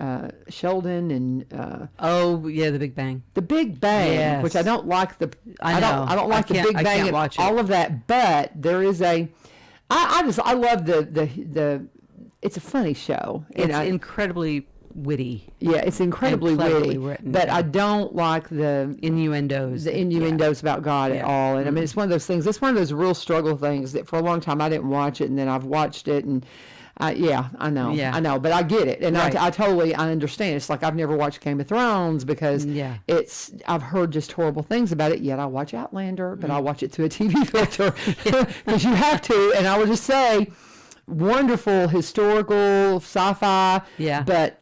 Sheldon and Oh, yeah, The Big Bang. The Big Bang, Yes. which I don't like I know. I don't like The can't- Big I Bang can't and watch it. all of that. But there is I love the. It's a funny show. And It's I- incredibly witty. yeah, it's incredibly cleverly witty, written, but yeah. I don't like the Innuendos. innuendos about God at Yeah. all. And I mean, it's one of those things. It's one of those real struggle things that for a long time I didn't watch it, and then I've watched it, and yeah, I know, Yeah. I know, but I get it, and Right. I totally understand. It's like I've never watched Game of Thrones because Yeah. I've heard just horrible things about it. Yet I watch Outlander, but I watch it through a TV filter because you have to. And I would just say, wonderful historical sci-fi. Yeah. But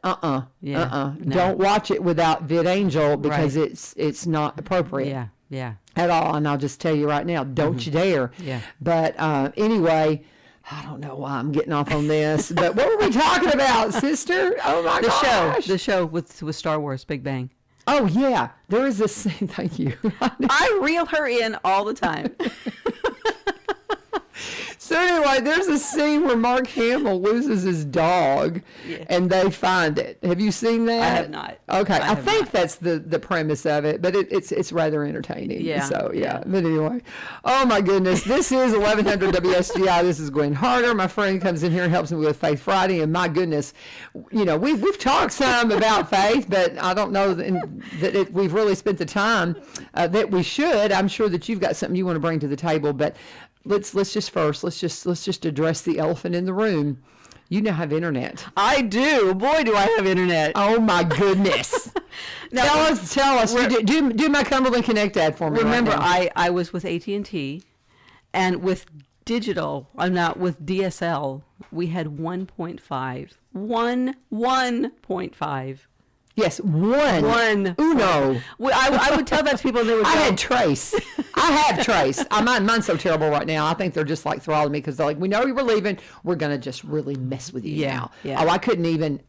Yeah. No. don't watch it without VidAngel because Right. it's not appropriate Yeah, yeah. at all. And I'll just tell you right now, don't you dare. Yeah. But anyway, I don't know why I'm getting off on this, but what were we talking about, sister? Oh my gosh. The show with Star Wars Big Bang. Oh yeah, there is this scene. Thank you. I reel her in all the time. So anyway, there's a scene where Mark Hamill loses his dog, Yeah. and they find it. Have you seen that? I have not. Okay, I have think not. that's the premise of it, but it's rather entertaining. Yeah, So yeah. yeah. But anyway, oh my goodness, this is 1100 WSGI. This is Gwen Harder. My friend comes in here and helps me with Faith Friday, and my goodness, you know we've talked some about faith, but I don't know that we've really spent the time that we should. I'm sure that you've got something you want to bring to the table, but. Let's just address the elephant in the room. You now have internet. I do. Boy, do I have internet. Oh my goodness! Now, tell us. Do my Cumberland Connect ad for me. Remember, right now. I was with AT&T, and with digital, I'm not with DSL. We had 1.5. 1.5. Yes, one. Uno. Well, I would tell that to people, and they would go, I had Trace. I have Trace. Mine's so terrible right now. I think they're just like throttling me because they're like, we know you were leaving. We're gonna just really mess with you Yeah, now. yeah. Oh, I couldn't even.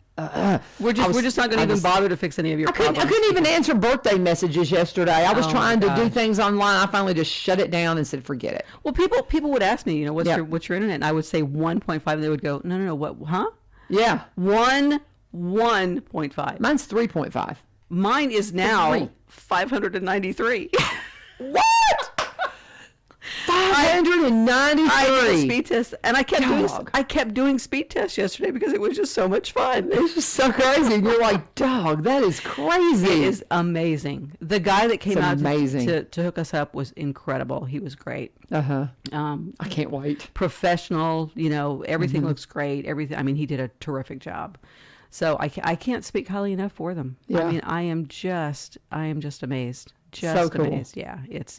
we're just not going to even bother to fix any of your I problems. couldn't even answer birthday messages yesterday. I was Oh, trying to my do gosh. things online. I finally just shut it down and said, forget it. Well, people would ask me, what's Yeah. your internet? And I would say 1.5, and they would go, no, what? Huh? Yeah. 1.5. Mine's 3.5. Mine is now Three. 593. What? 593. I did a speed test, and I kept Dog. doing speed tests yesterday because it was just so much fun. It's just so crazy. And you're like, dog, that is crazy. It is amazing. The guy that came It's out amazing. to hook us up was incredible. He was great. I can't wait. Professional, everything Mm-hmm. looks great. Everything. I mean, he did a terrific job. So I can't speak highly enough for them. Yeah. I mean, I am just amazed. Just So cool. amazed. Yeah, it's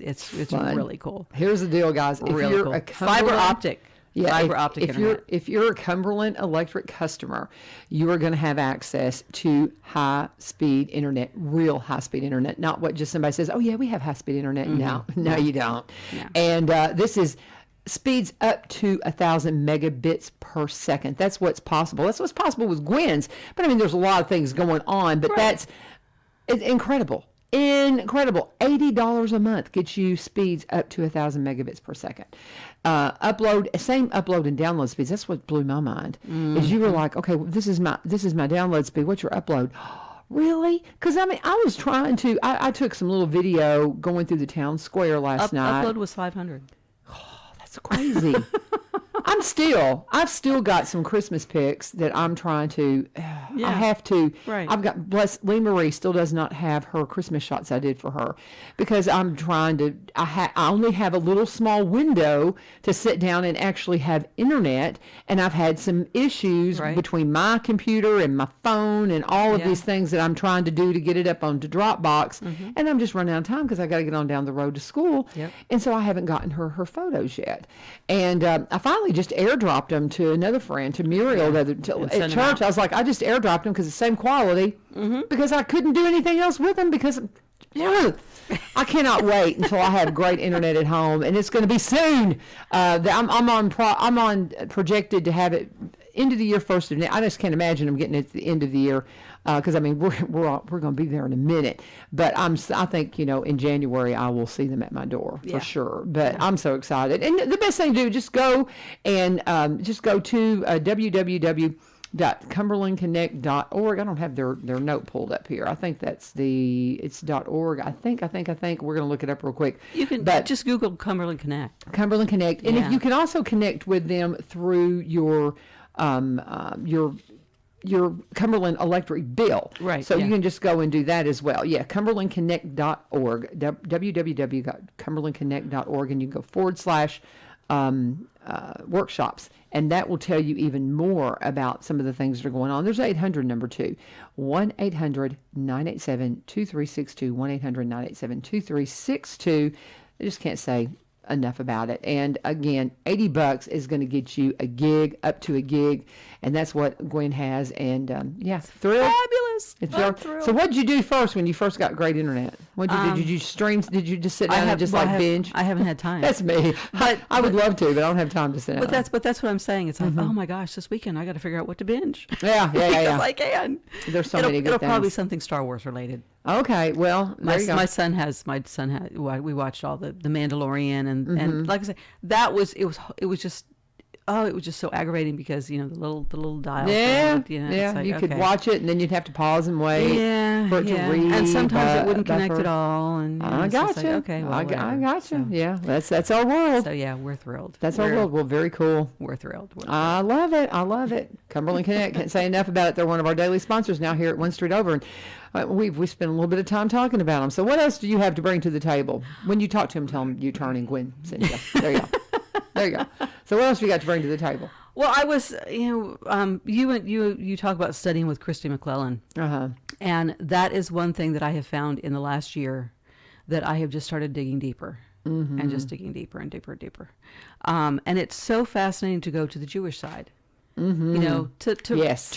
Fun. really cool. Here's the deal, guys. If Really you're cool. a Fiber Cumberland- optic. Yeah, fiber optic internet. If you're a Cumberland Electric customer, you are going to have access to high-speed internet, real high-speed internet, not what just somebody says, oh, yeah, we have high-speed internet. No, you don't. No. And this is speeds up to 1,000 megabits per second. That's what's possible. That's what's possible with Gwen's. But, I mean, there's a lot of things going on, but it's incredible. Incredible. $80 a month gets you speeds up to 1,000 megabits per second. Same upload and download speeds. That's what blew my mind. Is you were like, okay, well, this is my download speed. What's your upload? Really? Because I mean, I was trying to. I took some little video going through the town square last night. Upload was 500. That's crazy. I've still got some Christmas pics that I'm trying to, I have to, Right. I've got, Lee Marie still does not have her Christmas shots I did for her because I'm trying to, I only have a little small window to sit down and actually have internet, and I've had some issues between my computer and my phone and all of these things that I'm trying to do to get it up onto Dropbox, and I'm just running out of time because I got to get on down the road to school, and so I haven't gotten her photos yet, and I finally just airdropped them to another friend, to Muriel, at church. I was like, I just airdropped them because it's the same quality, because I couldn't do anything else with them because I cannot wait until I have great internet at home, and it's going to be soon. I'm on projected to have it end of the year, first of I just can't imagine I'm getting it at the end of the year. Because I mean we're going to be there in a minute, but I think in January I will see them at my door for sure. But I'm so excited, and the best thing to do is just go and just go to www.cumberlandconnect.org. I don't have their note pulled up here. I think it's .org. I think we're going to look it up real quick. You can just Google Cumberland Connect. Cumberland Connect, and if you can also connect with them through your Cumberland Electric bill. Right. So you can just go and do that as well. Yeah, cumberlandconnect.org, www.cumberlandconnect.org, and you can go / workshops, and that will tell you even more about some of the things that are going on. There's 800 number 2, 1-800-987-2362, 1-800-987-2362. I just can't say enough about it. And again, $80 is going to get you a gig, up to a gig, and that's what Gwen has. And thrilled. Fabulous. I'm thrilled. So what did you do first when you first got great internet? What did you do? Did you stream? Did you just sit down and binge? I haven't had time. That's me. But I would love to, but I don't have time to sit down. But that's what I'm saying. It's like, oh my gosh, this weekend I got to figure out what to binge. Yeah. Because I can. There's so many good It'll things. probably be something Star Wars related. Okay, well, there you go. My son has. We watched all the Mandalorian and like I said, it was just so aggravating because the little dial. You could watch it and then you'd have to pause and wait for it to read. And sometimes it wouldn't connect at all. And I got you. Okay, well, I got you. So, yeah, that's our world. So yeah, we're thrilled. Our world. Well, very cool. We're thrilled. I love it. Cumberland Connect. Can't say enough about it. They're one of our daily sponsors now here at One Street Over. And we spent a little bit of time talking about them. So what else do you have to bring to the table? When you talk to them, tell them you turn and Gwen. There you go. There you go. So what else have you got to bring to the table? Well, I was, you talk about studying with Christy McClellan. And that is one thing that I have found in the last year that I have just started digging deeper and just digging deeper and deeper and deeper. And it's so fascinating to go to the Jewish side. To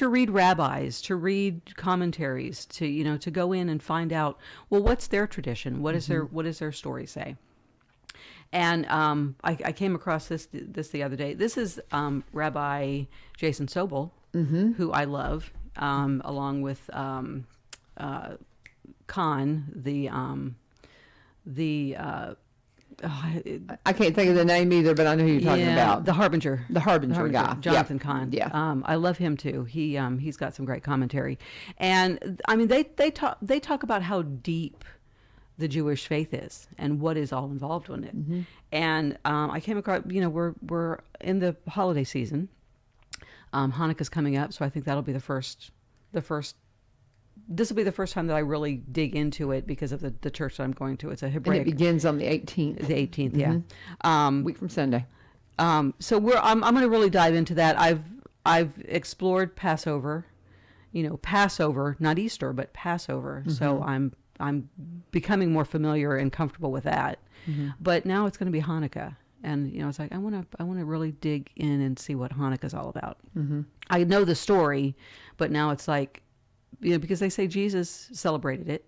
read rabbis, to read commentaries, to go in and find out, well, what's their tradition? What is their story say? And I came across this the other day. This is Rabbi Jason Sobel, who I love, along with Khan, I can't think of the name either, but I know who you're talking about. The Harbinger guy, Jonathan Kahn. Yeah, I love him too. He's got some great commentary, and I mean they talk about how deep the Jewish faith is and what is all involved in it. And I came across, we're in the holiday season. Hanukkah's coming up, so I think that'll be the first. This will be the first time that I really dig into it because of the church that I'm going to. It's a Hebraic. And it begins on the 18th. The 18th, yeah. Week from Sunday. So I'm going to really dive into that. I've explored Passover, Passover, not Easter, but Passover. So I'm becoming more familiar and comfortable with that. But now it's going to be Hanukkah. and it's like I want to really dig in and see what Hanukkah's all about. I know the story, but now it's like, because they say Jesus celebrated it.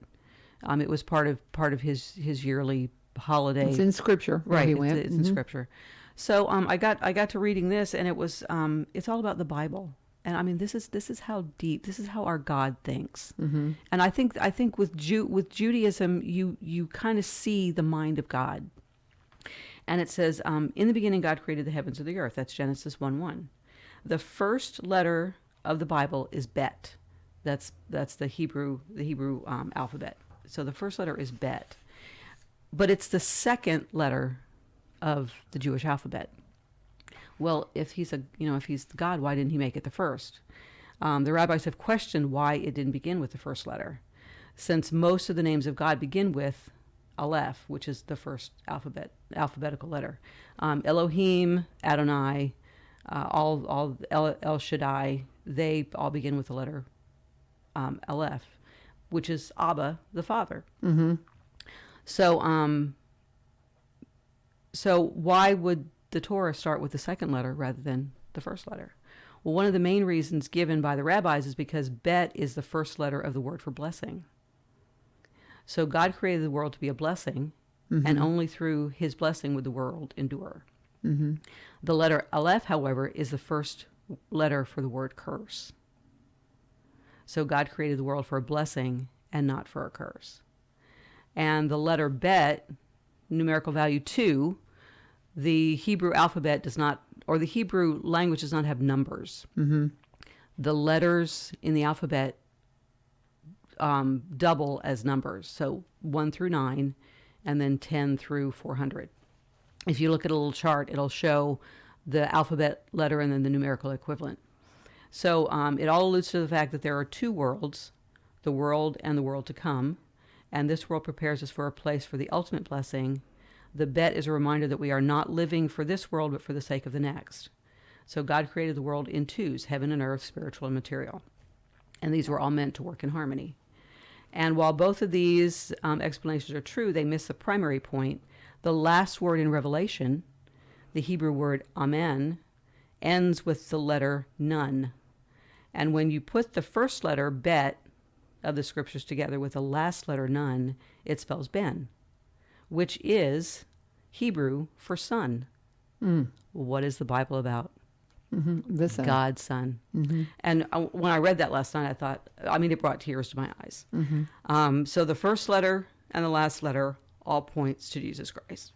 It was part of his yearly holiday. It's in Scripture, where right? he went. It's in Scripture. So I got to reading this, and it was it's all about the Bible. And I mean, this is how deep, this is how our God thinks. And I think with Judaism, you kind of see the mind of God. And it says, in the beginning, God created the heavens and the earth. That's Genesis 1:1. The first letter of the Bible is Bet. That's the Hebrew alphabet. So the first letter is Bet, but it's the second letter of the Jewish alphabet. Well, if he's God, why didn't he make it the first? The rabbis have questioned why it didn't begin with the first letter, since most of the names of God begin with Aleph, which is the first alphabetical letter. Elohim, Adonai, all El Shaddai, they all begin with the letter Aleph, which is Abba, the Father. So why would the Torah start with the second letter rather than the first letter? Well, one of the main reasons given by the rabbis is because Bet is the first letter of the word for blessing. So God created the world to be a blessing, and only through his blessing would the world endure. The letter Aleph, however, is the first letter for the word curse. So God created the world for a blessing and not for a curse. And the letter Bet, numerical value 2, the Hebrew alphabet does not, or the Hebrew language does not have numbers. The letters in the alphabet double as numbers. So 1 through 9, and then 10 through 400. If you look at a little chart, it'll show the alphabet letter and then the numerical equivalent. So it all alludes to the fact that there are two worlds, the world and the world to come. And this world prepares us for a place for the ultimate blessing. The Bet is a reminder that we are not living for this world, but for the sake of the next. So God created the world in twos, heaven and earth, spiritual and material. And these were all meant to work in harmony. And while both of these explanations are true, they miss the primary point. The last word in Revelation, the Hebrew word Amen, ends with the letter Nun. And when you put the first letter, Bet, of the scriptures together with the last letter Nun, it spells Ben, which is Hebrew for son. What is the Bible about? The Son. God's Son. And when I read that last night, I thought, it brought tears to my eyes. So the first letter and the last letter all points to Jesus Christ.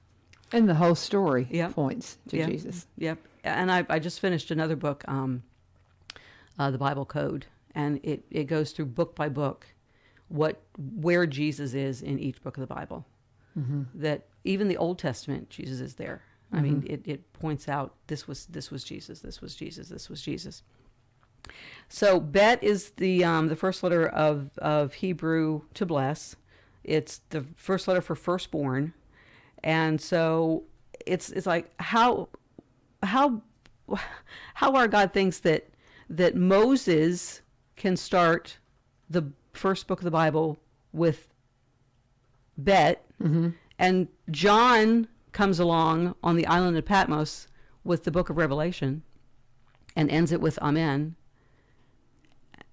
And the whole story points to Jesus. Yep. And I just finished another book, The Bible Code. And it goes through book by book where Jesus is in each book of the Bible. That even the Old Testament, Jesus is there. I mean, it points out this was Jesus, this was Jesus, this was Jesus. So Bet is the first letter of Hebrew to bless. It's the first letter for firstborn, and so it's like how our God thinks that Moses can start the first book of the Bible with Bet, and John comes along on the island of Patmos with the book of Revelation and ends it with Amen.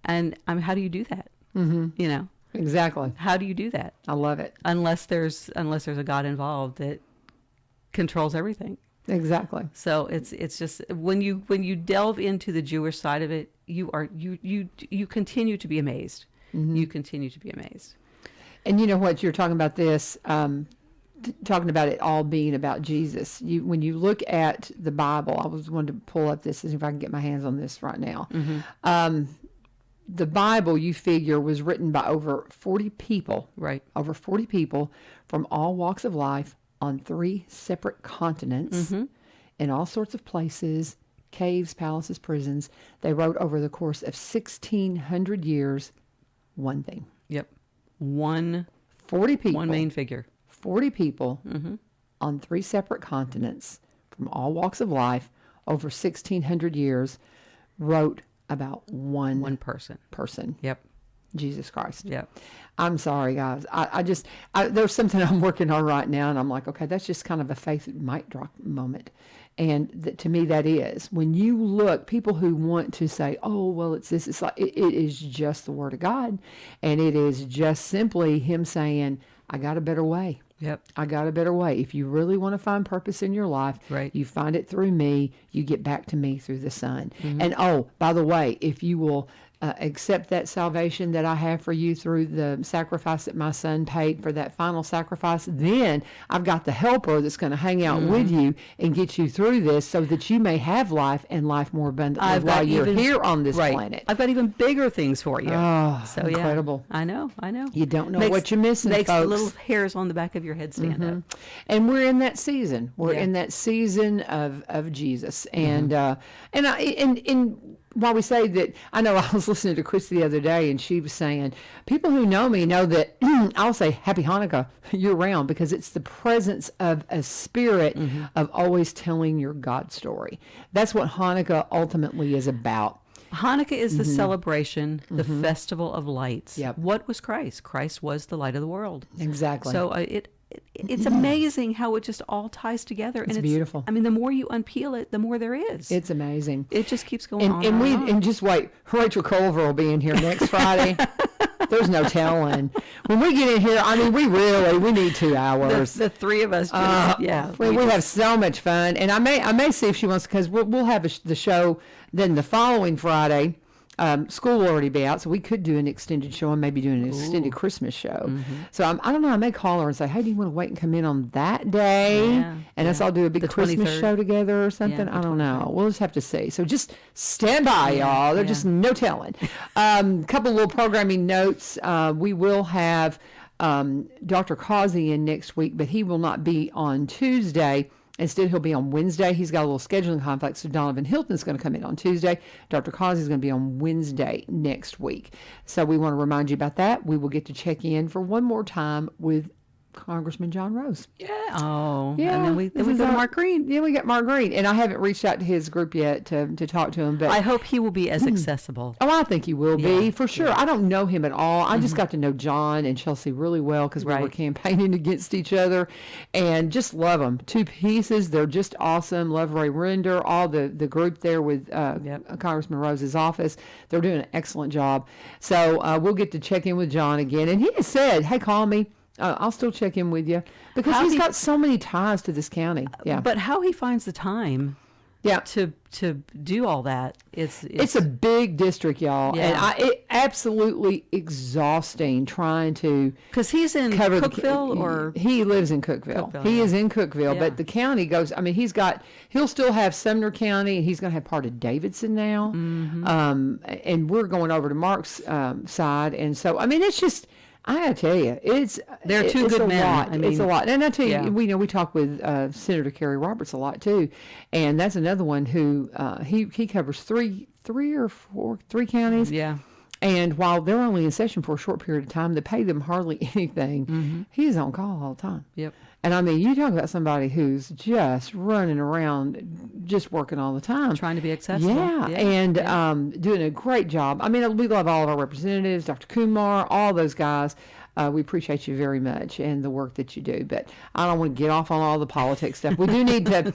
And how do you do that? Exactly. How do you do that? I love it. Unless there's a God involved that controls everything. Exactly. So it's just when you delve into the Jewish side of it, you continue to be amazed. You continue to be amazed. And you know what, you're talking about this, talking about it all being about Jesus. When you look at the Bible, I was going to pull up this, see if I can get my hands on this right now. The Bible, you figure, was written by over 40 people. Right. Over 40 people from all walks of life on 3 separate continents, in all sorts of places, caves, palaces, prisons. They wrote over the course of 1,600 years one thing. Yep. 40 people. One main figure. 40 people on 3 separate continents from all walks of life over 1,600 years wrote about one person. person. Yep. Jesus Christ. Yep. I'm sorry, guys. There's something I'm working on right now, and I'm like, okay, that's just kind of a faith mic drop moment. And to me, that is. When you look, people who want to say, oh, well, it's this, it's like, it is just the Word of God. And it is just simply Him saying, I got a better way. Yep. I got a better way. If you really want to find purpose in your life, right, you find it through me. You get back to me through the Son. And oh, by the way, if you will accept that salvation that I have for you through the sacrifice that my Son paid for that final sacrifice, then I've got the helper that's going to hang out with you and get you through this so that you may have life and life more abundantly while you're here on this planet. I've got even bigger things for you. Oh, so incredible. Yeah, I know. You don't know what you're missing, makes folks. The little hairs on the back of your head stand up. And we're in that season. We're in that season of Jesus. And while we say that, I know I was listening to Chris the other day, and she was saying, people who know me know that I'll say Happy Hanukkah year round, because it's the presence of a spirit of always telling your God story. That's what Hanukkah ultimately is about. Hanukkah is the celebration, the festival of lights. Yep. What was Christ? Christ was the light of the world. Exactly. So it's amazing how it just all ties together. It's beautiful. I mean, the more you unpeel it, the more there is. It's amazing. It just keeps going on. And just wait, Rachel Culver will be in here next Friday. There's no telling. When we get in here, I mean, we need 2 hours. The three of us, we have so much fun. And I may see if she wants, because we'll have the show then the following Friday. School will already be out, so we could do an extended show and maybe do an extended Christmas show. So I don't know. I may call her and say, "Hey, do you want to wait and come in on that day?" And us all do a big Christmas show together or something. Yeah, I don't know. We'll just have to see. So just stand by, y'all. There's just no telling. Couple little programming notes. We will have Dr. Causey in next week, but he will not be on Tuesday. Instead, he'll be on Wednesday. He's got a little scheduling conflict, so Donovan Hilton's going to come in on Tuesday. Dr. Causey is going to be on Wednesday next week. So we want to remind you about that. We will get to check in for one more time with Congressman John Rose. Yeah. Oh. Yeah. And then we go to Mark Green. Yeah, we got Mark Green. And I haven't reached out to his group yet to talk to him. But I hope he will be as accessible. Oh, I think he will be, for sure. I don't know him at all. I just got to know John and Chelsea really well because we were campaigning against each other. And just love them. Two pieces. They're just awesome. Love Ray Render, all the group there with Congressman Rose's office. They're doing an excellent job. So we'll get to check in with John again. And he has said, hey, call me. I'll still check in with you because he's got so many ties to this county. Yeah. But how he finds the time to do all that, it's a big district, y'all. Yeah. And it absolutely exhausting trying to, because he's in cover Cookeville he lives in Cookeville. He is in Cookeville, but the county goes, I mean, he'll still have Sumner County, and he's going to have part of Davidson now. And we're going over to Mark's side. And so, I mean, it's just, I gotta tell you, they're two good men. Lot. It's a lot, and I tell you, we talk with Senator Kerry Roberts a lot too, and that's another one who he covers three counties. Yeah. And while they're only in session for a short period of time, they pay them hardly anything. He's on call all the time. Yep. And I mean, you talk about somebody who's just running around, just working all the time. Trying to be accessible. And doing a great job. I mean, we love all of our representatives, Dr. Kumar, all those guys. We appreciate you very much and the work that you do. But I don't want to get off on all the politics stuff. We do need to,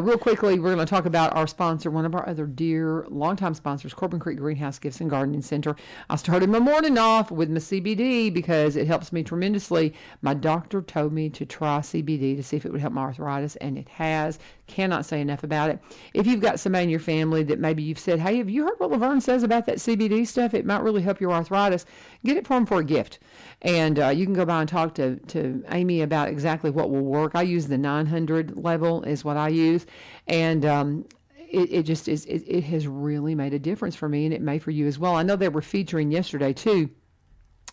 real quickly, we're going to talk about our sponsor, one of our other dear longtime sponsors, Corbin Creek Greenhouse Gifts and Gardening Center. I started my morning off with my CBD because it helps me tremendously. My doctor told me to try CBD to see if it would help my arthritis, and it has. Cannot say enough about it. If you've got somebody in your family that maybe you've said, hey, have you heard what Laverne says about that CBD stuff? It might really help your arthritis. Get it for them for a gift. And you can go by and talk to Amy about exactly what will work. I use the 900 level is what I use. And it just is, it has really made a difference for me, and it may for you as well. I know they were featuring yesterday, too,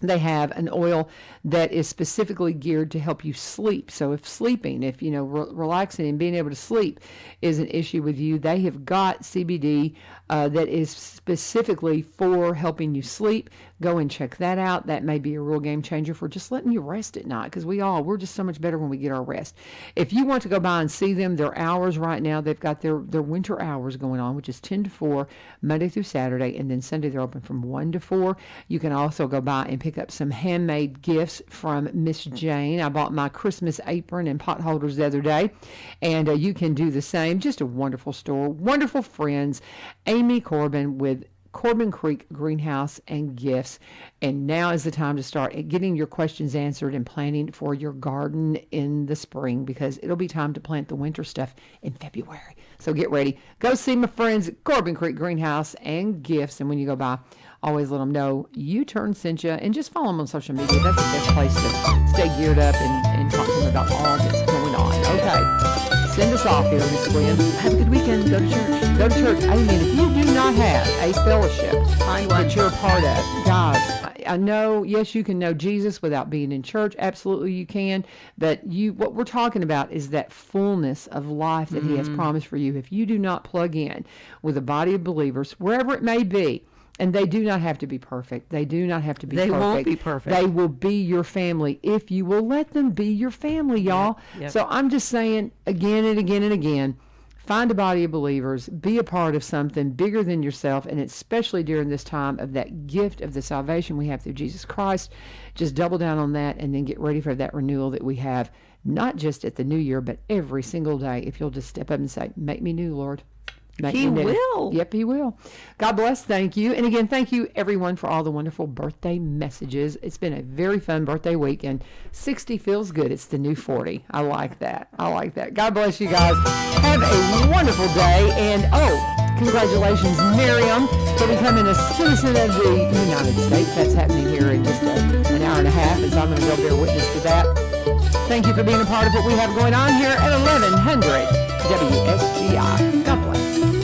They have an oil that is specifically geared to help you sleep. So if sleeping, if relaxing and being able to sleep is an issue with you, they have got CBD that is specifically for helping you sleep. Go and check that out. That may be a real game changer for just letting you rest at night, because we're just so much better when we get our rest. If you want to go by and see them, their hours right now, they've got their winter hours going on, which is 10 to 4, Monday through Saturday, and then Sunday they're open from 1 to 4. You can also go by and pick up some handmade gifts from Miss Jane. I bought my Christmas apron and pot holders the other day, and you can do the same. Just a wonderful store, wonderful friends. Amy Corbin with Corbin Creek Greenhouse and Gifts. And now is the time to start getting your questions answered and planning for your garden in the spring, because it'll be time to plant the winter stuff in February. So get ready. Go see my friends at Corbin Creek Greenhouse and Gifts. And when you go by, always let them know U-Turn sent you, and just follow them on social media. That's the best place to stay geared up and talk to them about all that's going on. Okay. Send us off here, Miss Gwen. Have a good weekend. Go to church. Go to church. Amen. If you do not have a fellowship that you're a part of, guys, I know, yes, you can know Jesus without being in church. Absolutely you can. But what we're talking about is that fullness of life that he has promised for you. If you do not plug in with a body of believers, wherever it may be, and they do not have to be perfect. They do not have to be perfect. They won't be perfect. They will be your family if you will let them be your family, y'all. Yep. So I'm just saying again and again and again, find a body of believers, be a part of something bigger than yourself, and especially during this time of that gift of the salvation we have through Jesus Christ. Just double down on that, and then get ready for that renewal that we have, not just at the new year, but every single day. If you'll just step up and say, make me new, Lord. He will. Yep, he will. God bless. Thank you. And again, thank you, everyone, for all the wonderful birthday messages. It's been a very fun birthday week, and 60 feels good. It's the new 40. I like that. God bless you guys. Have a wonderful day. And, congratulations, Miriam, for becoming a citizen of the United States. That's happening here in just an hour and a half, and so I'm going to go bear witness to that. Thank you for being a part of what we have going on here at 1100 WSGI. God bless.